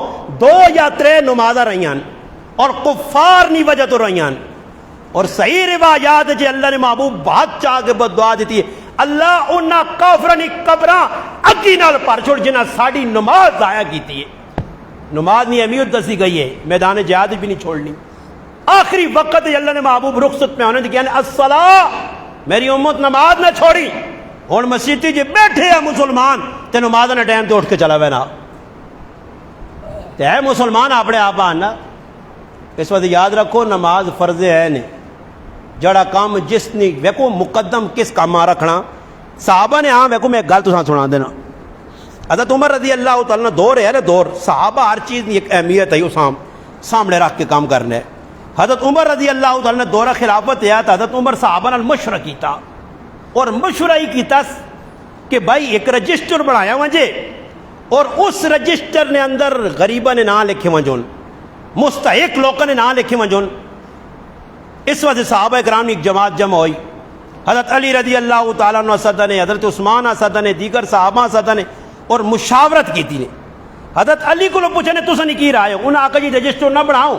2 یا 3 نمازاں رہیان اور کفار نہیں وجہ تو رہیان اور صحیح روایات جی اللہ نے محبوب بہت چاہ کے بد دعا دیتی ہے اللہ انہاں کافرانی قبراں اگی نال پر چھوڑ جنہاں ساڑی نماز ضائع کیتی ہے نماز نہیں اہمیت دسی گئی ہے میدان جہاد بھی نہیں چھوڑنی آخری وقت اللہ نے محبوب رخصت میں ہونے کیا الصلاۃ میری امت نماز نہ چھوڑی ہوں مسیتی جی بیٹھے ہیں مسلمان تے نماز نے ٹائم تے اٹھ کے چلا وینا تے ہے مسلمان اپنے آپ آنا اس وقت یاد رکھو نماز فرض ہے نہیں جڑا کام جس نے ویکو مقدم کس کام رکھنا صحابہ نے ہاں ویکو میں ایک گل تساں سنا دینا حضرت عمر رضی اللہ تعالیٰ دور ہے نا دور صحابہ ہر چیز کی ایک اہمیت ہے وہ سامنے رکھ کے کام کرنا ہے حضرت عمر رضی اللہ تعالیٰ نے دورہ خلافت ہے تو حضرت عمر صحابہ نال مشورہ کیتا اور مشورہ ہی کیتا کہ بھائی ایک رجسٹر بنایا وجے اور اس رجسٹر نے اندر غریبہ نے نام لکھے وجون مستحق لوگوں نے نام لکھے وجون اس وجہ صحابہ اکرام نے ایک جماعت جمع ہوئی حضرت علی رضی اللہ تعالیٰ عنہ صدر نے حضرت عثمان صدر نے دیگر صحابہ صدر نے اور مشاورت کی تھی حضرت علی کو پوچھنے تو نہیں کی رہا ہے انہیں آقا جی رجسٹر نہ بناؤ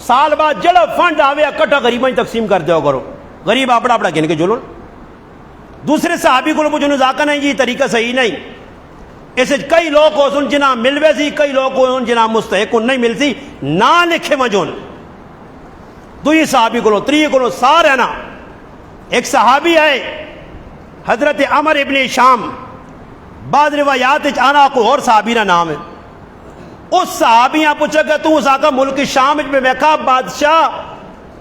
سال بعد جڑا فنڈ آوے اکٹھا غریباں تقسیم کر دیا کرو غریب اپنا اپنا گن کے جلو دوسرے صحابی کو پوچھنے ذاکر نہیں جی طریقہ صحیح نہیں اسے کئی لوگ کو سن جنا ملوے سی کئی لوگ کو جنا مستحق نہیں ملتی نہ لکھے مجون دوئی صحابی کو تری کو سارے نا ایک صحابی ہے حضرت عمر ابن شام بعض روایات آنا کوئی اور صحابی کا نام ہے اس صحابیاں پوچھا کہ تو اس آقا ملک شام میں میں کہا بادشاہ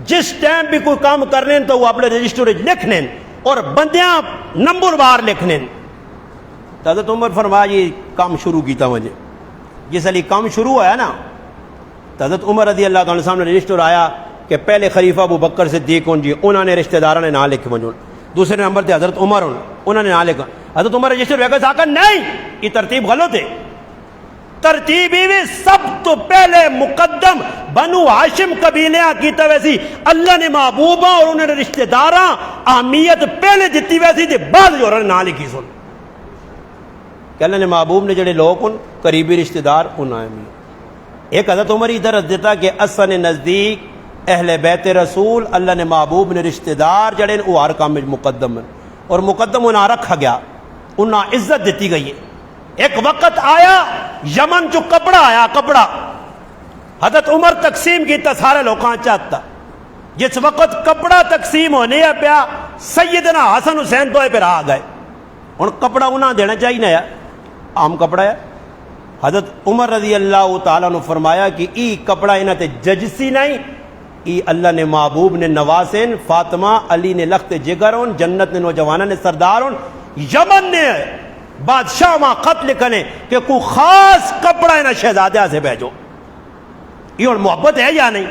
جس ٹائم بھی کوئی کام کرنے تو وہ اپنے رجسٹر لکھنے اور بندیاں نمبر بار لکھنے حضرت عمر فرمایا یہ کام شروع کیتا مجھے جس علی کام شروع ہوا ہے نا حضرت عمر رضی اللہ تعالیٰ سامنے رجسٹر آیا کہ پہلے خلیفہ ابو بکر صدیق جی انہوں نے رشتہ داروں نے نام لکھے مجھے دوسرے نمبر تے حضرت عمر انہوں نے نہ لکھا. حضرت عمر رجسٹر ویکس آکا نہیں یہ ترتیب غلط ہے. ترتیب بھی سب تو پہلے مقدم بنو ہاشم قبیلیاں کیتا ویسی اللہ نے محبوبہ اور انہوں نے رشتہ داراں اہمیت پہلے دیتی ویسی تے بعد جو انہوں نے نہ لکھی سن کہ اللہ نے محبوب نے جڑے لوگ ان قریبی رشتہ دار انہوں نے. ایک حضرت عمر ادھر دیتا کہ اصل نزدیک اہل بیت رسول اللہ نے محبوب نے رشتہ دار جڑے وہ ہر کام میں مقدم ہیں اور مقدم انہاں رکھا گیا انہاں عزت دیتی گئی ہے. ایک وقت آیا یمن جو کپڑا آیا کپڑا حضرت عمر تقسیم کیتا سارے لوکاں چاہتا. جس وقت کپڑا تقسیم ہونے پیا سیدنا حسن حسین تو پھر آ گئے. ہن کپڑا انہاں دینا چاہیے نا عام کپڑا ہے. حضرت عمر رضی اللہ تعالیٰ نے فرمایا کہ ای کپڑا انہاں تے ججسی نہیں ای اللہ نے محبوب نے نواسین فاطمہ علی نے لخت جگر ہون جنت نے نوجوانہ نے سردار ہون یمن نے بادشاہ وہاں خط لکھنے کہ کوئی خاص کپڑا انہاں شہزادہ سے بھیجو. یہ ہن محبت ہے یا نہیں؟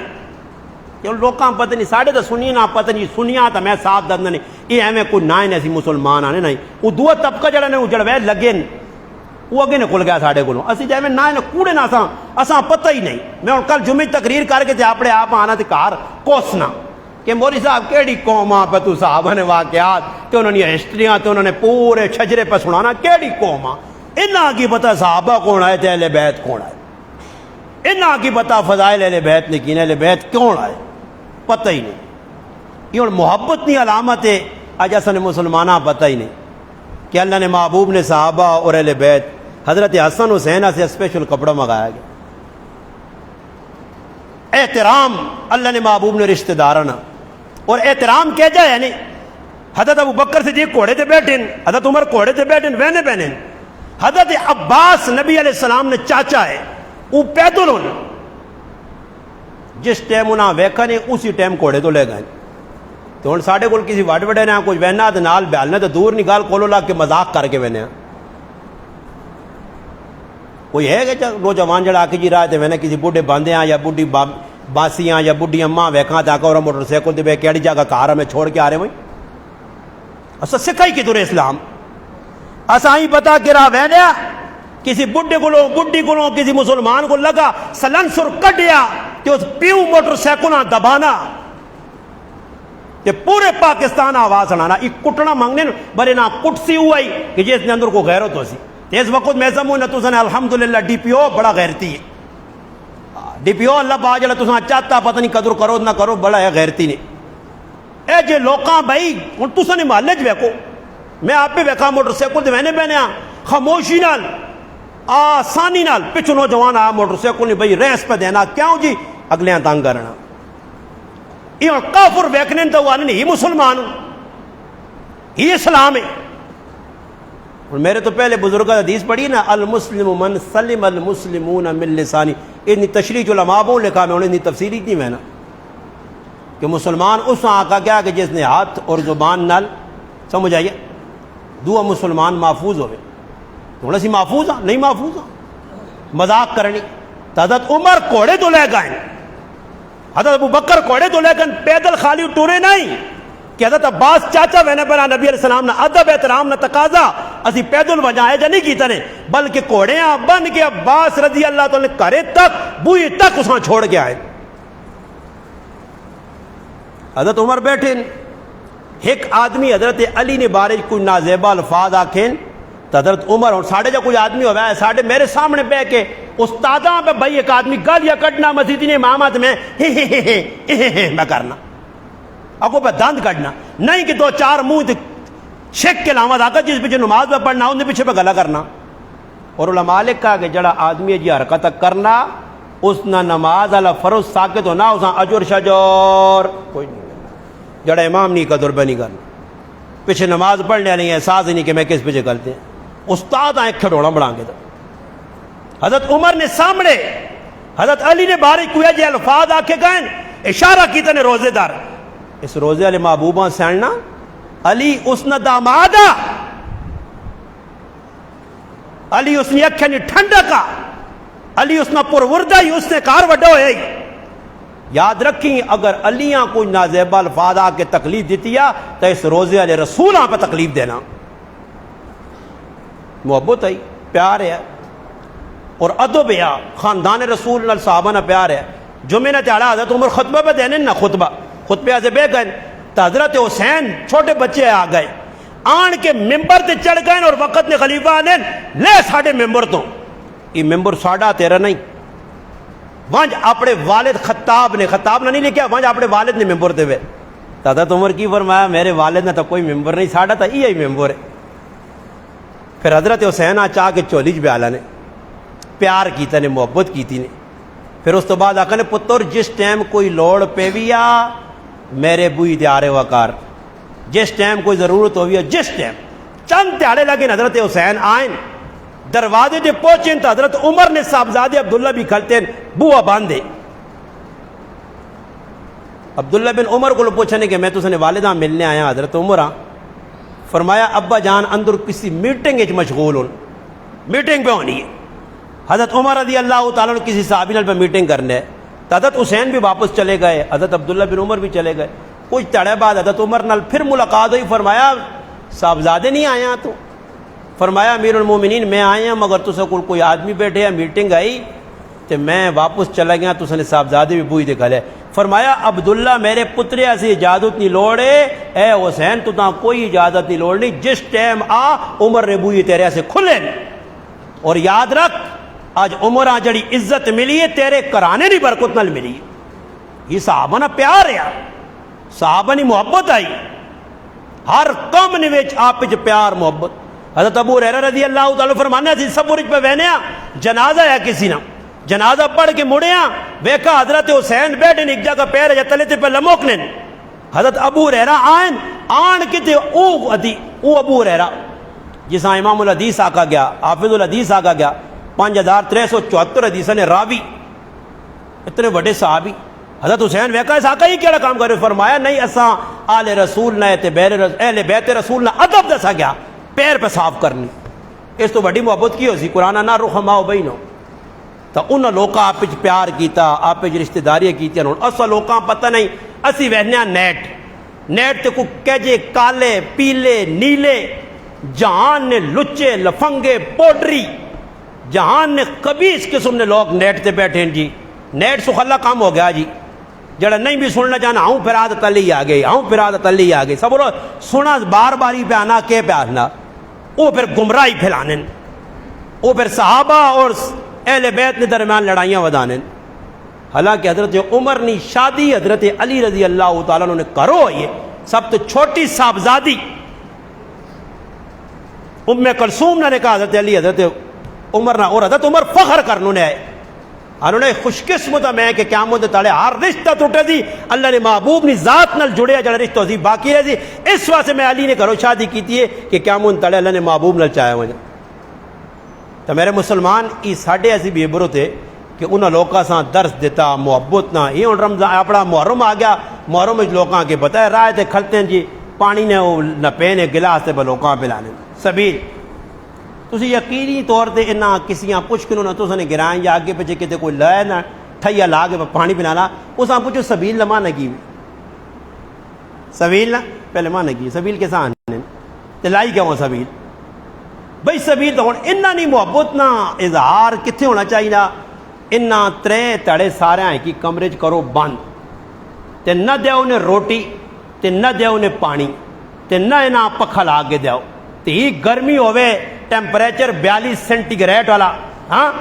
یہ لوکاں پتہ نہیں ساڑھے تو سنی نہ پتہ نہیں سنیا تو میں صاف دند نہیں یہ ایویں کوئی نہ ایسی مسلمان آنے نہیں وہ دو طبقہ جڑا نے اجڑوے لگے وہ اگے نے کھل گیا ساڑھے کو اسی جائے نہ کوڑے نہ اساں پتہ ہی نہیں. میں ہوں کل جمعی تقریر کر کے اپنے آپ آنا تے کار کوسنا کہ موری صاحب کیڑی قوم آ پہ تو صحابہ نے واقعات تے انہوں نے ہسٹریاں تے انہوں نے پورے چھجرے پہ سنانا کیڑی قوم آ انہاں کی پتہ صحابہ کون آئے تے اہل بیت کون آئے انہاں کی پتہ فضائل اہل بیت نے کین اہل بیت کون آئے پتہ ہی نہیں. یہ اور محبت نہیں علامت ہے آج اصل مسلمانہ پتہ ہی نہیں کہ اللہ نے محبوب نے صحابہ اور اہل بیت حضرت حسن حسین سے اسپیشل کپڑا منگایا گیا. احترام اللہ نے محبوب نے رشتہ دارانہ اور احترام کیا جائے یعنی حضرت ابو بکر صدیق گھوڑے تے بیٹھے حضرت عمر گھوڑے تے بیٹھے وہنے پہنے حضرت عباس نبی علیہ السلام نے چاچا ہے وہ پیدل ہونا جس ٹائم انہاں ویکھا نے اسی ٹائم گھوڑے تو لے گئے. تو ہن ساڈے کول کسی وڈ وڈے نے کچھ وہنا تے نال بیالنا تے دور نگال کولو لا کے مذاق کر کے وہنے کوئی ہے کہ نوجوان جڑا کے جی رہا تے وہنے کسی بڈھے باندے ہیں یا بڈھی باسیاں یا بڈھی اماں ویکھاں تے آکا اور موٹر سائیکل تے بے کیڑی جگہ کار میں چھوڑ کے آ رہے ہوئے اسا سکھائی کی دور اسلام اساں ہی پتا کہ راہ وہنیا کسی بڈھے کولوں بڈھی کولوں کسی مسلمان کو لگا سلنسر کڈیا تے اس پیو موٹر سائیکل نہ دبانا تے پورے پاکستان آواز سنانا یہ کٹنا مانگنے بڑے نہ کٹسی ہوئی کہ جس نے اندر کو غیرت ہو سی. اس وقت میں سمجھوں نہ تساں الحمدللہ ڈی پی او بڑا غیرتی ہے. ڈی پی او اللہ پاک جڑا تساں چاہتا پتہ نہیں قدر کرو نہ کرو بڑا ہے غیرتی نے. اے جے لوکاں بھائی ہن تساں نے محلے چ ویکھو میں آپ پہ ویکھا موٹر سائیکل تے وہنے پہنے خاموشی نال آسانی نال پچھو نوجوان آ موٹر سائیکل نہیں بھائی ریس پہ دینا کیوں جی اگلیاں تنگ کرنا. یہ کافر ویکھنے تو وہ نہیں مسلمان یہ اسلام ہے. اور میرے تو پہلے بزرگ حدیث پڑھی نا المسلم من سلم المسلمون من لسانی اتنی تشریح علماء بوں لکھا میں انہیں اتنی تفسیری نہیں میں نا کہ مسلمان اس آقا کیا کہ جس نے ہاتھ اور زبان نال سمجھ آئیے دعا مسلمان محفوظ ہوئے تھوڑا سی محفوظ ہاں نہیں محفوظ ہاں مذاق کرنی. حضرت عمر کوڑے تو لے گئے حضرت ابو بکر کوڑے تو لے گئے پیدل خالی ٹورے نہیں کہ حضرت عباس چاچا وہنے پر نبی علیہ السلام نے ادب احترام نہ تقاضا اسی پیدل وجائے جا نہیں کیتا نے بلکہ کوڑیاں بن کے عباس رضی اللہ تعالی کرے تک بوئی تک اساں چھوڑ کے آئے. حضرت عمر بیٹھے ایک آدمی حضرت علی نے بارے کوئی نازیبا الفاظ آکھیں تو حضرت عمر اور ساڑھے جو کوئی آدمی ہوا ہے ساڑھے میرے سامنے بے کے استاداں پہ بھائی ایک آدمی گالیاں کٹنا مسجد نے امامات میں میں کرنا اگو پہ دند کٹنا نہیں کہ دو چار منہ شک کے لامت آکا جس پیچھے نماز پہ پڑھنا انہیں پیچھے پہ گلا کرنا. اور علماء نے کہا کہ جڑا آدمی جی حرکت کرنا اس نہ نماز علی فرض ساکت ہونا اس اجر شجور کوئی نہیں جڑا امام نہیں قدر بہ نہیں کرنا پیچھے نماز پڑھنے نہیں احساس ہی نہیں کہ میں کس پیچھے کرتے ہیں استاد آئیں کھڑوڑا بڑھا گے. حضرت عمر نے سامنے حضرت علی نے بارک کویا جی الفاظ آکے گئے اشارہ کیتا نے روزے دار اس روزے والے محبوبہ سیننا علی اس نے دامادا علی اس نے اکھے نے ٹھنڈا کا علی اس نے پروردہ ہی اس نے کار وڈا ہوئے یاد رکھیں اگر علیاں کوئی نازیبہ الفاظ آ کے تکلیف دیتی ہے تو اس روزے والے رسول آپ پہ تکلیف دینا. محبت ہے، پیار ہے اور ادب ہے، خاندان رسول نال صحابہ نہ پیار ہے. جمعے نہ تیڑا حضرت عمر خطبہ پہ دینے نہ خطبے سے بے گئے تو حضرت حسین چھوٹے بچے آ گئے آن کے ممبر تے چڑھ گئے اور وقت نے خلیفہ آنے لے ساڑھے ممبر تو یہ ممبر ساڑھا تیرا نہیں وانج اپنے والد خطاب نے نہیں لکھا وانج اپنے والد نے ممبر دے ہوئے. حضرت عمر کی فرمایا میرے والد نے تو کوئی ممبر نہیں ساڑھا تھا یہی ممبر ہے. پھر حضرت حسین آ چاہ کے چولی چ بیالا نے پیار کیتا نے محبت کیتی نے. پھر اس تو بعد آقا نے پتر جس ٹائم کوئی لوڑ پہ بھی آ میرے بوئی دیارے وقار جس ٹائم کوئی ضرورت ہوئی ہے جس ٹائم چند تیاڑے لگے حضرت حسین آئیں دروازے جو پہنچیں تو حضرت عمر نے صاحبزادے عبداللہ بھی کھلتے بوا باندھے. عبداللہ بن عمر کو پوچھنے کہ میں تو سنے والدہ ملنے آیا. حضرت عمر فرمایا ابا جان اندر کسی میٹنگ مشغول ہوں میٹنگ پہ ہونی ہے. حضرت عمر رضی اللہ تعالیٰ نے کسی صحابی نال پہ میٹنگ کرنے ہے تو حضرت حسین بھی واپس چلے گئے حضرت عبداللہ بن عمر بھی چلے گئے. کچھ تڑے بعد حضرت عمر نال پھر ملاقات ہوئی. فرمایا صاحبزادے نہیں آیا تو فرمایا امیر المومنین میں آیا مگر تو سے کوئی آدمی بیٹھے ہیں میٹنگ آئی تو میں واپس چلا گیا تو نے صاحبزادے بھی بوئی دکھا لے. فرمایا عبداللہ میرے پترے ایسی اجازت نہیں لوڑے اے حسین تو تاں کوئی اجازت نہیں لوڑنی جس ٹائم آ عمر نے بوئی تیرے سے کھلے. اور یاد رکھ آج عمر جڑی عزت ملی ہے تیرے کرانے نہیں برکت نال ملی. یہ صحابہ نا پیار ہے صحابہ نی محبت آئی ہر کم نویچ آپ پہ پیار محبت. حضرت ابو ہریرہ رضی اللہ تعالیٰ فرمانے تھی سب برج پہ وینیا جنازہ ہے کسی نہ جنازہ پڑھ کے مڑیا ویکھا حضرت حسین بیٹھے ایک جگہ پیر ہے تلے تے پہ لموکنے. حضرت ابو ہریرہ آن کے تے او ابو ہریرہ جسا امام الحدیث آکا گیا حافظ الحدیث آکا گیا 5374 حدیث نے راوی اتنے بڑے صحابی. حضرت حسین ویکھا اس آقا ہی کیڑا کام کرے. فرمایا نہیں اساں آل رسول نہ اہل بیت رسول نہ ادب دسا گیا پیر پہ صاف کرنی. اس تو بڑی محبت کی ہو سی قرآن نہ رحماء بینو تو ان لوکاں آپ پیار کیتا آپ رشتہ داریاں کیتیاں. اصا لوکاں پتہ نہیں اسی وہنے نیٹ تے کو کہجے کالے پیلے نیلے جہان نے لچے لفنگے پوڈری جہان نے کبیس قسم نے لوگ نیٹ تے بیٹھے ہیں جی. نیٹ سخلا کام ہو گیا جی جڑا نہیں بھی سننا چاہنا ہوں پھر آدھ تلی آ گئی تلی آ گئی سب بولو سنا بار باری پہ آنا کہ پہ آنا وہ پھر گمراہی پھیلانے وہ پھر صحابہ اور اہل بیت نے درمیان لڑائیاں ودانے. حالانکہ حضرت عمر نے شادی حضرت علی رضی اللہ تعالیٰ نے کرو یہ سب تو چھوٹی صاحبزادی ام کلثوم نے کہا حضرت علی حضرت عمر نہ اور حضرت عمر فخر کرنوں نے آئے انہوں نے خوش قسمت میں کہ قیامت تڑے ہر رشتہ ٹوٹے دی اللہ نے محبوب نی ذات نال جڑے جڑا رشتہ سی باقی رہے سی. اس واسطے میں علی نے گھروں شادی کی ہے کہ قیامت تڑے اللہ نے محبوب نال چاہے وجہ. تو میرے مسلمان یہ ساڑھے ایسی بھی عبرت ہے کہ انہوں لوکاں ساں درس دیتا محبت نہ یہ ان رمضان اپنا محرم آ گیا محرم لوکاں کے بتائے رائے تے کھلتے ہیں جی پانی نے وہ نہ پینے گلاس تے لوکاں پلانے سبیل تسی یقینی طور تے انہاں کسیاں پوچھ کنوں نہ تو نے گرائیں یا آگے پیچھے کتے کوئی لائے نہ ٹھیا لا کے پانی پلانا اس آن پوچھو سبیل لما نگی سبیل نہ پہلے ماں نگی سبیل کے ساتھ تلائی کیا ہوں سبیل بھئی سبیل تو انہاں نہیں محبت نہ اظہار کتنے ہونا چاہیے نا انہاں ترے تڑے سارے ہیں کہ کمرے کرو بند تے نہ دیو انہیں روٹی تے نہ دیو انہیں پانی تے نہ انہاں پکھا لا کے دیو تے ہی گرمی ہوئے ٹیمپریچر 42 سینٹیگریڈ والا ہاں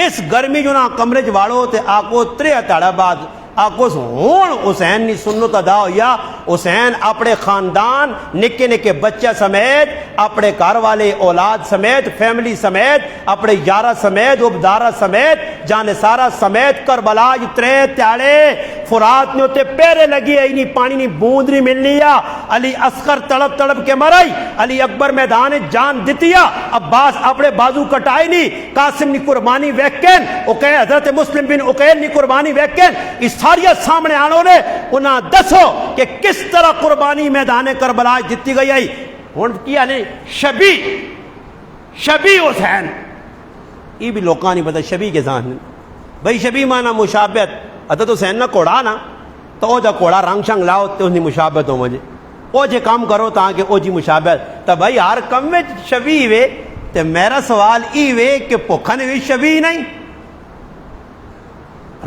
اس گرمی جو نا کمرے والو تے آکو ترے تڑا بعد آکو ہون حسین نی سنت ادا ہویا حسین اپنے خاندان نکے نکے بچہ سمیت اپنے گھر والے اولاد سمیت فیملی سمیت اپنے یارہ سمیت عبدارہ سمیت جانے سارا سمیت کربلا ترے تیاڑے فرات نے ہوتے پیرے لگی ہے انہی پانی نی بوند نہیں ملنی یا علی اصغر تڑپ تڑپ کے مرائی علی اکبر میدان جان دیتیا عباس اپنے بازو کٹائی نہیں قاسم نی قربانی ویکن حضرت مسلم بن عقیل نی قربانی ویکن اس ساریہ سامنے آنوں نے انہاں دسو کہ کس طرح قربانی میدان کربلا جتی گئی ہے ہون کیا نہیں شبی حسین یہ بھی لوکاں نہیں پتا شبی کے ذہن بھئی شبی معنی مشابہت حضرت حسین نہ کوڑا نا تو او جا کوڑا رنگ شنگ لاؤ تو اس کی مشابت ہو مجھے او جے کام کرو تاکہ او جی مشابت تو بھائی ہر کم میں شبیہ وے تو میرا سوال ای وے کہ پکھن بھی شبیہ نہیں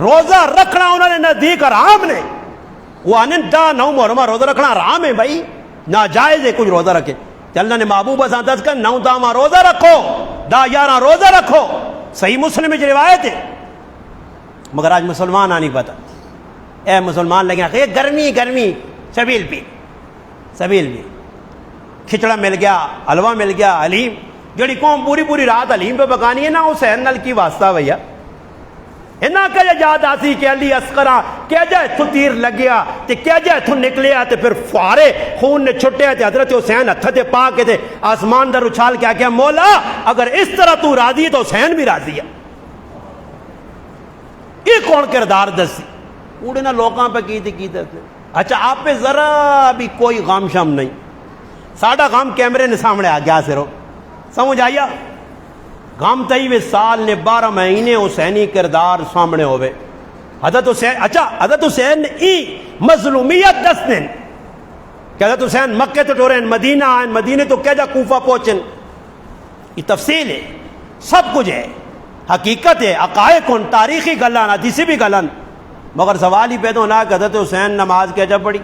روزہ رکھنا انہوں نے نزدیک حرام نے وہ آنن دا 9 محرم روزہ رکھنا حرام ہے بھائی ناجائز ہے کچھ روزہ رکھے اللہ نے محبوب اساں دس کر 9 داما روزہ رکھو 10-11 روزہ رکھو صحیح مسلم میں روایت ہے مگر آج مسلمان نہیں پتہ اے مسلمان لگے کہ گرمی سبیل پی کھچڑا مل گیا حلوہ مل گیا حلیم جڑی قوم پوری رات حلیم پہ پکانی ہے نا حسین نال کی واسطہ بھیا انہاں کہ یاد آسی کہ علی اصغرا کہ جائے تو تیر لگیا تے کہ جائے تو نکلیا تے پھر فوارے خون نے چھٹے تے حضرت حسین ہتھ تے پا کے تے آسمان در اچھال کے کیا مولا اگر اس طرح تو راضی ہے تو حسین بھی راضی ہے یہ کون کردار دسی اوڑے نہ لوکاں پہ کیتے اچھا آپ پہ ذرا بھی کوئی غم شم نہیں ساڑھا غم کیمرے نے سامنے آ گیا سرو سمجھ آیا غم تئی سال نے 12 مہینے حسینی کردار سامنے ہوئے حضرت حسین اچھا حضرت حسین نے ای مظلومیت دس دن کہ حضرت حسین مکہ تو ٹورین مدینہ آئین مدینہ تو کیا جا کوفہ پہنچن یہ تفصیل ہے سب کچھ ہے حقیقت ہے عقائق ان تاریخی گلان حدیثی بھی گلان مگر سوال ہی پیدا ہونا کہ حضرت حسین نماز کیا جب پڑھی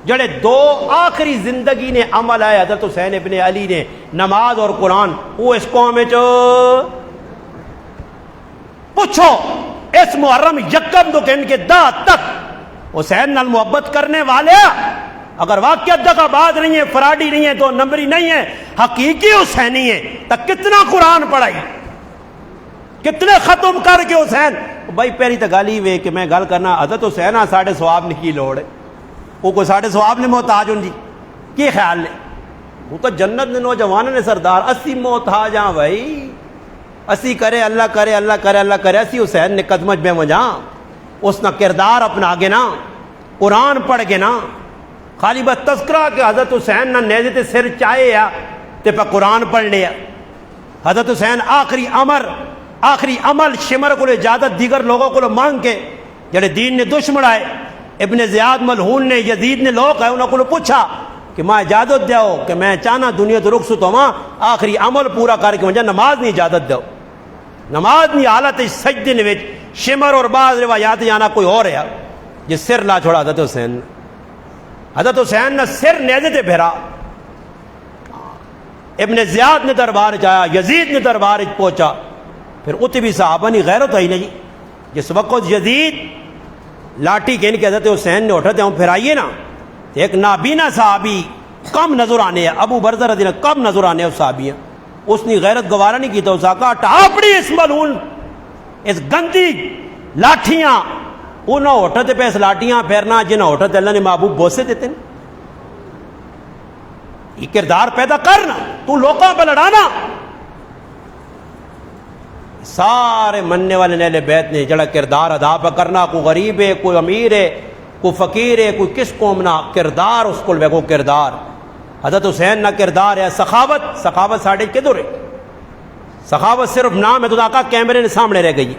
جڑے 2 آخری زندگی نے عمل آئے حضرت حسین ابن علی نے نماز اور قرآن وہ اس قوم چو پوچھو اس محرم یکم تو کہ ان کے دا تک حسین نال محبت کرنے والے اگر واقعیت دقا بات نہیں ہے فراڈی نہیں ہے 2 نمبری نہیں ہے حقیقی حسینی ہے تو کتنا قرآن پڑھائی کتنے ختم کر کے حسین بھائی پہلی تو گل ہی وے کہ میں گل کرنا حضرت حسین ساڑھے ثواب نے کی لوڑ ہے وہ کوئی ساڑھے ثواب نے محتاج ہوں جی کی خیال نے وہ تو جنت نے نوجوان نے سردار اسی محتاج ہاں بھائی اسی کرے اللہ کرے اسی حسین نے قدمت میں وجہ اس نہ کردار اپنا آگے نا قرآن پڑھ کے نا خالی بس تذکرہ کہ حضرت حسین نہ نیزے تے سر چاہے یا تے پہ قرآن پڑھ لیا حضرت حسین آخری عمل شمر کو اجازت دیگر لوگوں کو مانگ کے جڑے دین نے دشمن آئے ابن زیاد ملعون نے یزید نے لوگ ہے انہوں کو پوچھا کہ میں اجازت دیو کہ میں چاہنا دنیا تو رخصت ہوا آخری عمل پورا کر کے مجھے نماز نہیں اجازت دیو نماز نہیں حالت سجدے نے وچ شمر اور بعض روایات جانا کوئی اور ہے جس سر لا چھوڑا حضرت حسین نے سر نیزے تے پھیرا ابن زیاد نے دربار چایا یزید نے دربار پہنچا پھر اتنے بھی صحابہ نہیں غیرت آئی نہیں جس وقت یزید لاٹھی کہنے کے حضرت حسین نے اٹھتے ہوں پھر آئیے نا ایک نابینا صحابی کم نظر آنے ہیں ابو برزہ رضی اللہ کم نظر آنے ہیں اس صحابی ہیں اس نے غیرت گوارا نہیں کی تو اسا کہا ٹاپڑی اس ملعون اس گندی لاٹھیاں انہوں اٹھتے پہ اس لاٹھیاں پھیرنا جنہوں اٹھتے اللہ نے محبوب بوسے دیتے ہیں یہ کردار پیدا کرنا تو لوگوں پہ لڑانا سارے مننے والے نیلے بیت نے جڑا کردار ادا پہ کرنا کوئی غریب ہے کوئی امیر ہے کوئی فقیر ہے کوئی کس قوم نہ کردار اس کو لے کو کردار حضرت حسین نہ کردار ہے سخاوت ساڑھے کدھر ہے سخاوت صرف نام ہے تو آقا کیمرے نے سامنے رہ گئی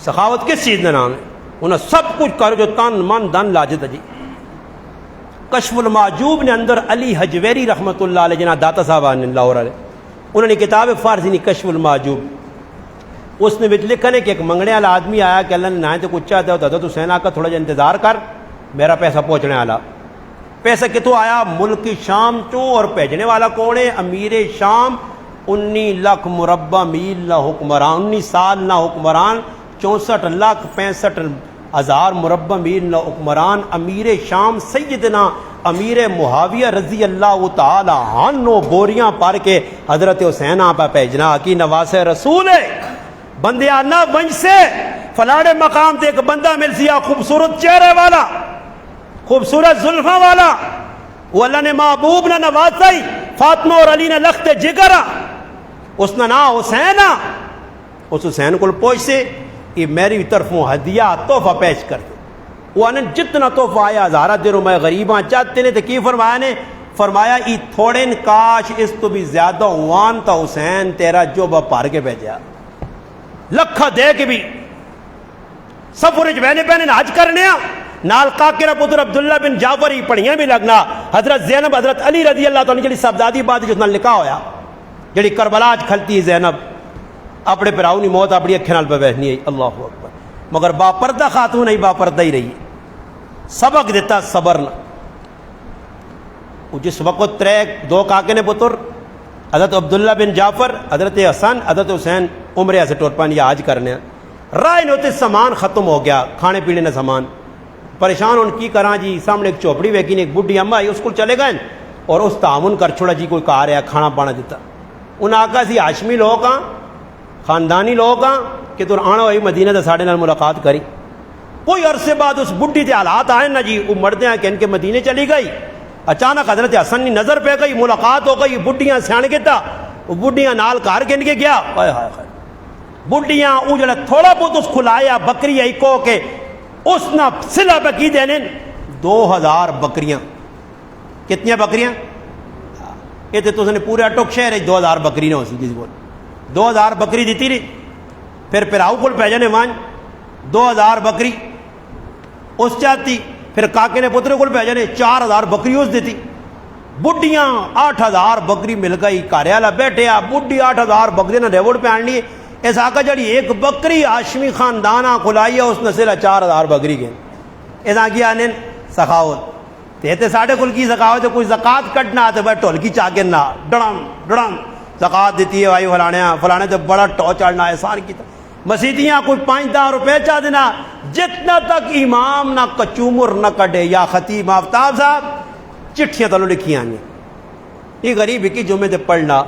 سخاوت کس چیز نے نام ہے انہیں سب کچھ کرو جو تن من دن لاجت جی کشف المعجوب نے اندر علی حجویری رحمت اللہ علیہ جنہ داتا صاحب اللہ علیہ انہوں نے کتاب فارسی نہیں کشف المعجوب اس نے بچ لکھا ہے کہ ایک منگنے والا آدمی آیا کہ اللہ نے نہ تو کچھ چاہتا ہے حضرت حسین آقا تھوڑا جا انتظار کر میرا پیسہ پہنچنے والا پیسہ کتوں آیا ملک شام چو اور بھیجنے والا کون ہے امیر شام 19 لاکھ مربع میل نہ حکمران 19 سال نہ حکمران 64,65,000 مربع میل نہ حکمران امیر شام سیدنا امیر معاویہ رضی اللہ تعالی عنہ بوریاں پار کے حضرت حسین آپا بھیجنا کی نواز رسول ہے بندے آنا ونج سے فلانے مقام تے ایک بندہ مل سیا خوبصورت چہرے والا خوبصورت زلفاں والا وہ اللہ نے محبوب نہ نوازائی فاطمہ اور علی نے لخت جگرا اس نے نا حسین اس حسین کو پوچھ سے یہ میری طرفوں ہدیہ تحفہ پیش کر دے وہ نے جتنا تحفہ آیا ہزارہ دروں میں غریباں چاہتے نے تو کی فرمایا نے فرمایا ای تھوڑے کاش اس تو بھی زیادہ ہوان تا حسین تیرا جو با پار کے بھیجا لکھا دے کے بھی سفر بہنے بہنے حج کرنے نال کاکرا پتر عبداللہ بن جعفر ہی پڑھیاں بھی لگنا حضرت زینب حضرت علی رضی اللہ تعالیٰ جڑی صاحبزادی بات جس نال نکاح ہویا جڑی کربلا چ کھلتی زینب اپنے پراؤ کی موت اپنی اکھیں نال پہ ویکھنی ہے اللہ اکبر مگر با پردہ خاتون نہیں با پردہ ہی رہی سبق دیتا صبر نہ جس وقت دو کاکے نے پتر حضرت عبداللہ بن جعفر حضرت حسن حضرت حسین عمرے سے ٹور پانی حج کرنے رائے ہوتے سامان ختم ہو گیا کھانے پینے کا سامان پریشان ان کی کراں جی سامنے ایک چوپڑی ویکی نے ایک بڈھی اما آئی اس کو چلے گئے اور اس تعاون کر چھوڑا جی کوئی کار ہے کھانا پانا دیتا انہیں آکا سی ہاشمی لوگ ہاں خاندانی لوگ ہاں کہ تو آنا ہوئی مدینہ سے ساڑھے نال ملاقات کری کوئی عرصے بعد اس بڈھی کے حالات آئے نا جی وہ مردیں ہیں کہ ان کے مدینے چلی گئی اچانک حضرت حسن کی نظر پہ گئی ملاقات ہو گئی بڈھیاں سیاح گتا وہ بڈھیاں نال کار گن کے گیا بڈھیاں وہ جڑا تھوڑا بہت اس کھلایا بکری آئی کو کہ اس نہ سلا پہ کی دینے 2000 بکریاں کتنی بکریاں یہ تو اس نے پورے اٹوک شہر 2000 بکری نہ ہو سی کسی کو 2000 بکری دیتی رہی پھر پراؤ کو پیجنے مان 2000 بکری اس چاہتی پھر کاکے نے پترے کو بھیجنے 4000 بکری اس دیتی بڈھیاں 8000 بکری مل گئی کاریالا بیٹھے بڈھی 8000 بکری نے ریوڑ پہ آنی اس آقا جڑی ایک بکری ہاشمی خاندانہ کھلائی ہے اس نسل 4000 بکری کے اس آگے آنے سخاوت تے ساڑھے کل کی سخاوت کوئی زکاة کٹنا آتے بھائی ٹولکی چاکر نہ ڈڑم ڈڑم زکاة دیتی ہے بھائی فلانے تو بڑا ٹو چڑھنا احسان کی مسیدیاں کوئی 5-10 روپے چاہ دینا جتنا تک امام نہ کچومر نہ کٹے یا خطیب آفتاب صاحب چٹھیاں تلو لکھی آنی یہ غریب کی جمعے تے پڑھنا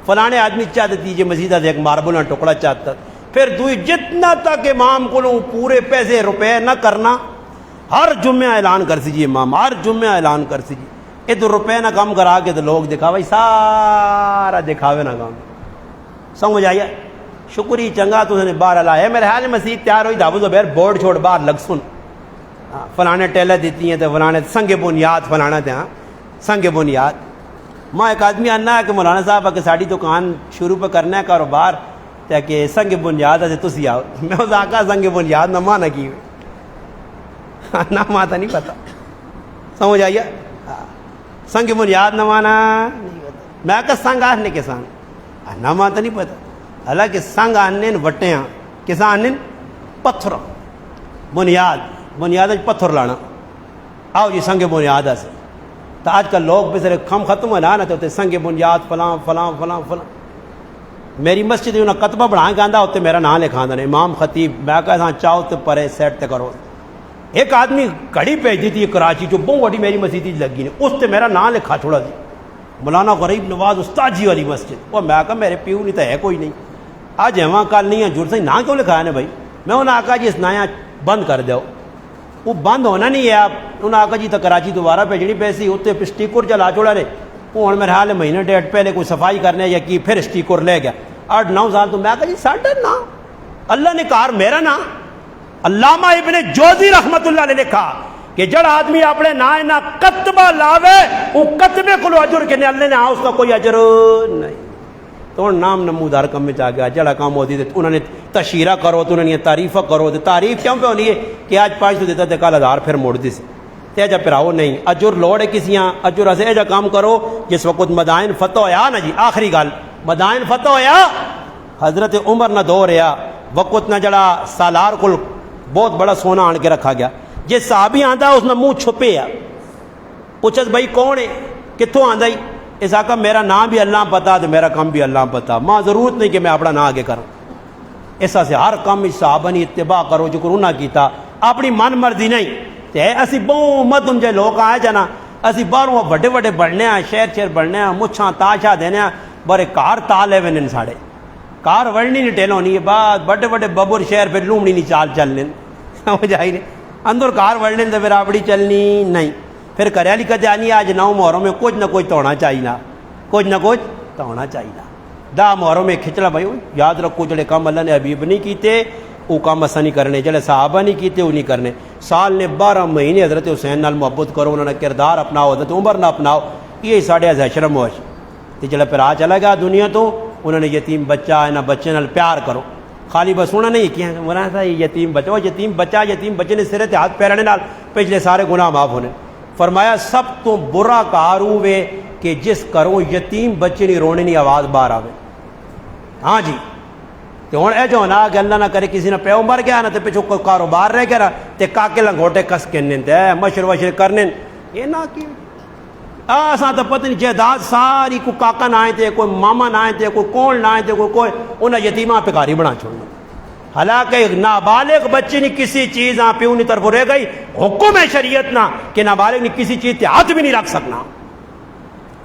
فلانے آدمی چاہتے دیجئے مسیدہ سے ایک ماربل نہ ٹکڑا چاہتا پھر دوئی جتنا تک امام کو پورے پیسے روپے نہ کرنا ہر جمعہ اعلان کر سیجیے امام ہر جمعہ اعلان کر سیجیے یہ تو روپے نہ کم کرا کے تو لوگ دکھاوے سارا دکھاوے نہ کام سمجھ آئیے شکری چنگا تو نے باہر لایا میرے حال مسیح تیار ہوئی دابو زبیر بورڈ چھوڑ باہر لگ سن فلانے ٹیلر دیتی ہیں تو فلانے سنگ بنیاد فلانا تھے ہاں سنگ بنیاد ماں ایک آدمی آنا ہے کہ مولانا صاحب کہ ساڑی دکان شروع پہ کرنا ہے کاروبار تو کہ سنگ بنیاد ہے تسی آؤ میں اس آقا سنگ بنیاد نہ ماں نہ کی نہ ماں تو نہیں پتا سمجھ آئیے سنگ بنیاد نہ مانا میں کہ سنگ آنے کے سان نہ ماں تو نہیں پتا حالانکہ سنگ آنے وٹے ہیں کسا آنے پتھر بنیاد پتھر لانا آؤ جی سنگ بنیاد ہے تو آج کل لوگ بسرے کم ختم ہونا نہ تو سنگ بنیاد فلاں فلاں فلاں فلاں میری مسجد انہیں کتبہ بڑھائیں گاندہ ہوتے میرا نام لکھا دے امام خطیب میں کہا چاہو تو پرے سیٹ تے کرو ایک آدمی گھڑی بھیج دی تھی کراچی جو بہت بڑی میری مسجد لگی نے اس تے میرا نام لکھا چھوڑا دی مولانا غریب نواز استاد جی والی مسجد وہ میں کہا میرے پیو نہیں تو ہے کوئی نہیں آج وہاں کل نہیں ہے جڑ سے نہ کیوں لکھا ہے نا بھائی میں انہیں آکا جی اس نایا بند کر دو وہ بند ہونا نہیں ہے آپ انہیں آکا جی تو کراچی دوبارہ بھیجنی پیسی اتنے پہ اسٹیکر چلا چھوڑا رہے وہ ہوں میرے حال مہینے ڈیڑھ پہلے کوئی صفائی کرنے یا کی پھر اسٹیکر لے گیا 8-9 سال تو میں کہا جی ساڑھا نا اللہ نے کہا میرا نا علامہ ابن جوزی رحمت اللہ نے لکھا کہ جڑ آدمی اپنے نہ کتبہ لاوے وہ کتبے کو اجر کے اللہ نے اس کا کوئی اجر نہیں تو نام نمودار کم میں چاہ گیا جڑا کام ہوتی تھے انہوں نے تشہیرہ کرو تو انہوں نے تعریفہ کرو تعریف کیوں پہ ہونی ہے کہ آج 500 دیتا تھے کل 1000 پھر موڑ دی سے تے جا پھراؤ نہیں اجر لوڑ ہے کسیاں اجر ایسے ایجا کام کرو جس وقت مدائن فتح ہویا نا جی آخری گال مدائن فتح ہویا حضرت عمر نہ دو رہا وقت نہ جڑا سالار کو بہت بڑا سونا آن کے رکھا گیا جس صحابی آندا اس نے منہ چھپے پوچھت بھائی کون ہے کتوں آندا ہی اس آقا میرا نام بھی اللہ پتا تو میرا کام بھی اللہ پتا ماں ضرورت نہیں کہ میں اپنا نام آگے کروں ایسا سے ہر کام صحابہ نے اتباع کرو جو کروں نہ کیتا اپنی من مرضی نہیں تے اسی بہت مت ان جے لوگ آئے جانا اسی باہروں بڑے بڑے بڑھنے ہیں شہر بڑھنے ہیں مچھاں تاشا دینے ہیں بڑے کار تالے ہوئے ساڑے کار وڑنی نہیں ٹیل ہونی ہے بعد بڑے بڑے ببر شہر پھر لومڑی نہیں چال چلنے سمجھ آئی نہیں اندر کار وڑنے تو پھر آپڑی چلنی نہیں پھر کریالی کہتے آنی آج 9 محرم میں کچھ نہ کچھ تو ہونا چاہیے کچھ نہ کچھ تو ہونا چاہیے 10 محرم میں کھچڑا بھائی یاد رکھو جڑے کام اللہ نے حبیب نہیں کیتے وہ کام اسا نہیں کرنے جڑے صحابہ نہیں کیتے وہ نہیں کرنے سال نے 12 مہینے حضرت حسین نال محبت کرو انہوں نے کردار اپناؤ حضرت عمر نہ اپناؤ یہ ساڑھے اشرم ہوش تے جڑا پھر آ چلا گیا دنیا تو انہوں نے یتیم بچہ ہے نہ بچے نال پیار کرو خالی بس سونا نہیں کیا مولانا صاحب یہ یتیم بچہ، یتیم بچے نے سرے تے ہاتھ پیرانے نال پچھلے سارے گناہ معاف ہونے۔ فرمایا سب تو برا کار ہوئے کہ جس کروں یتیم بچے نہیں رونے نہیں آواز باہر آوے۔ ہاں جی تے ہن اے جو نا کہ اللہ نہ کرے کسی نے پیو مر گیا نا تے پچھو کوئی کاروبار رہ گیا نا تے کاکے لنگوٹے کس کے تے مشر وشر کرنے یہ نہ کی آساں تو پتہ نہیں جائیداد ساری کو کاکا نہ آئے تھے، کوئی ماما نہ آئے تھے، کوئی کون نہ آئے تھے، کوئی انہیں یتیمہ پہ گھاری بنا چھوڑنا۔ حالانکہ نابالغ بچی نہیں کسی چیز پیو نہیں طرف رہ گئی، حکم ہے شریعت نہ کہ نابالغ نہیں کسی چیز تے ہاتھ بھی نہیں رکھ سکنا،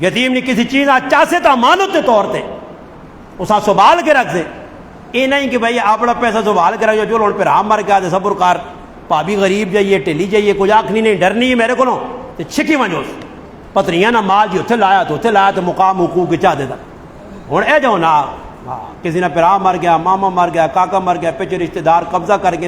یتیم نہیں کسی چیز چاسے تا امانت کے طور تے اساں سنبھال کے رکھ دے۔ یہ نہیں کہ بھائی اپنا پیسہ سنبھال کے رکھ جو لوگ پھر ہم مر گیا تے صبر کار پابی غریب جائیے ٹھلی جائیے کچھ آخنی نہیں ڈرنی ہے میرے کو تے چھکی ونجوس پتریاں نہ مال جی اتنے لایا تو مقام حقوق چاہ دیتا۔ ہوں اے جو نا کسی نے پھر مر گیا، ماما مر گیا، کاکا مر گیا، پیچھے رشتہ دار قبضہ کر کے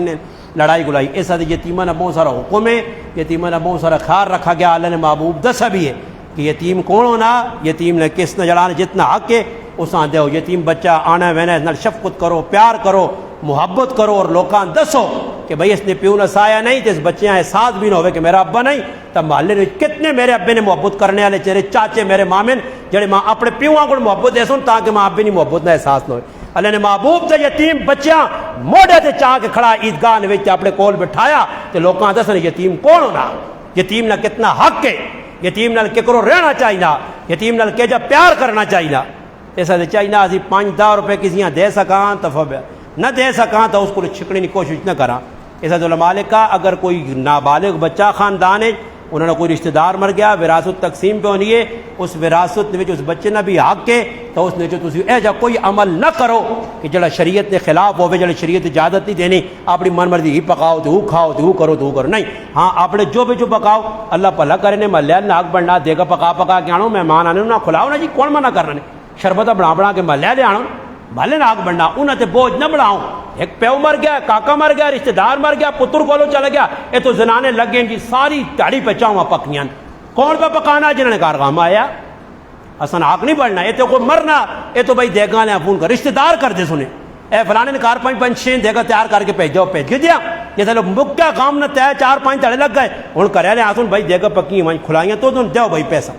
لڑائی گلائی، ایسا یتیمہ نے بہت سارا حکم ہے، یتیمہ نے بہت سارا خیال رکھا گیا۔ اللہ نے محبوب دسا بھی ہے کہ یتیم کون ہونا، یتیم نے کس نہ جڑانا جتنا حق ہے اساں دیو۔ یتیم بچہ آنا وینا نال شفقت کرو، پیار کرو، محبت کرو اور لوکاں دسو کہ بھائی اس نے پیو نہ سایا نہیں تو اس بچے احساس بھی نہ ہوئے کہ میرا ابا نہیں۔ تو محلے میں کتنے میرے ابے نے محبت کرنے والے چہرے چاچے میرے مامن جڑے ماں اپنے پیواں کو محبت دے سن تاکہ ماں ابے نہیں محبت نہ احساس نہ ہوئے۔ اللہ نے محبوب تے یتیم بچیاں موڑے تے چاہ کے کھڑا عیدگاہ وچ اپنے کول بٹھایا تے لوکاں دسن یتیم کون ہونا، یتیم نہ کتنا حق ہے، یتیم نال ککرو رہنا چاہیے، یتیم نال کیجا پیار کرنا چاہیے۔ ایسا چاہیے اسی 5-10 روپے کسی دے سکاں تو نہ دے سکاں تو اس کو چھکنے کی کوشش نہ کراں۔ ایسا علماء نے کہا اگر کوئی نابالغ بچہ خاندان ہے انہوں نے کوئی رشتہ دار مر گیا وراثت تقسیم پہ ہونی ہے، اس وراثت میں اس بچے نے بھی حق ہے تو اس نے جو تسی اے جا کوئی عمل نہ کرو کہ جڑا شریعت نے خلاف ہوئے، جڑا شریعت اجازت نہیں دینی اپنی من مرضی ہی پکاؤ تو کھاؤ تو کرو تو کرو نہیں۔ ہاں اپنے جو بھی جو پکاؤ اللہ بھلا کرے نے محلے نہ حق بننا دے گا پکا کے آنو، مہمان آنے نہ کھلاؤ نا جی کون منع کرنا نے، شربت بنا کے محلے لے آنو بھلے ناک بننا انہیں تے بوجھ نہ بڑھاؤں۔ ایک پیو مر گیا، کاکا مر گیا، رشتہ دار مر گیا، پتر کولو چلا گیا، یہ تو زنانے لگ گئے جی ساری تاڑی پہ چاہوں پکنیاں کون پہ پکانا جنہوں نے کارغام آیا اصلا حق نہیں بڑھنا، یہ تو کوئی مرنا یہ تو بھائی دیگا نے فون کر رشتہ دار کر دے سنے اے فلانے نے کار 5-6 دیگا تیار کر کے بھیج کے دیا جیسے لوگ مکیا کام نہ طے 4-5 تڑے لگ گئے ہوں کرے لے آسن بھائی دیگا پکی وہیں کھلائیاں تو تم دیو بھائی پیسہ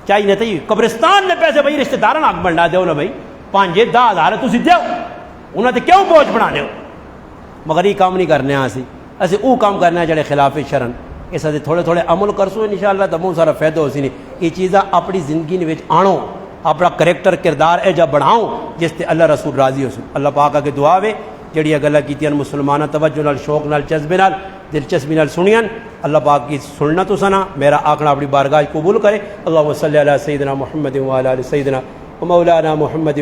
چاہیے نہیں تو قبرستان نے پیسے بھائی رشتہ دار حق بننا دیو نا بھائی 5-10 ہزار تھی دیو انہوں نے کیوں بوجھ بنا ہو مگر یہ کام نہیں کرنے اسی وہ کام کرنے جڑے خلاف شرن اس سے تھوڑے تھوڑے عمل کرسو انشاءاللہ تو بہت سارا فائدہ ہو سی نہیں یہ چیزاں اپنی زندگی میں آنو اپنا کریکٹر کردار اے جا بڑھاؤں جس سے اللہ رسول راضی ہو سن اللہ پاک کے دعا وے جڑی گلا کی مسلمانہ توجہ نال شوق نال جذبے نال دلچسپی نال سنیاں اللہ پاک کی سننا تو سنا میرا آنکھنا اپنی بارگاہ قبول کرے اللہم صلی علی سیدنا محمد وعلی آل سیدنا و مولانا محمد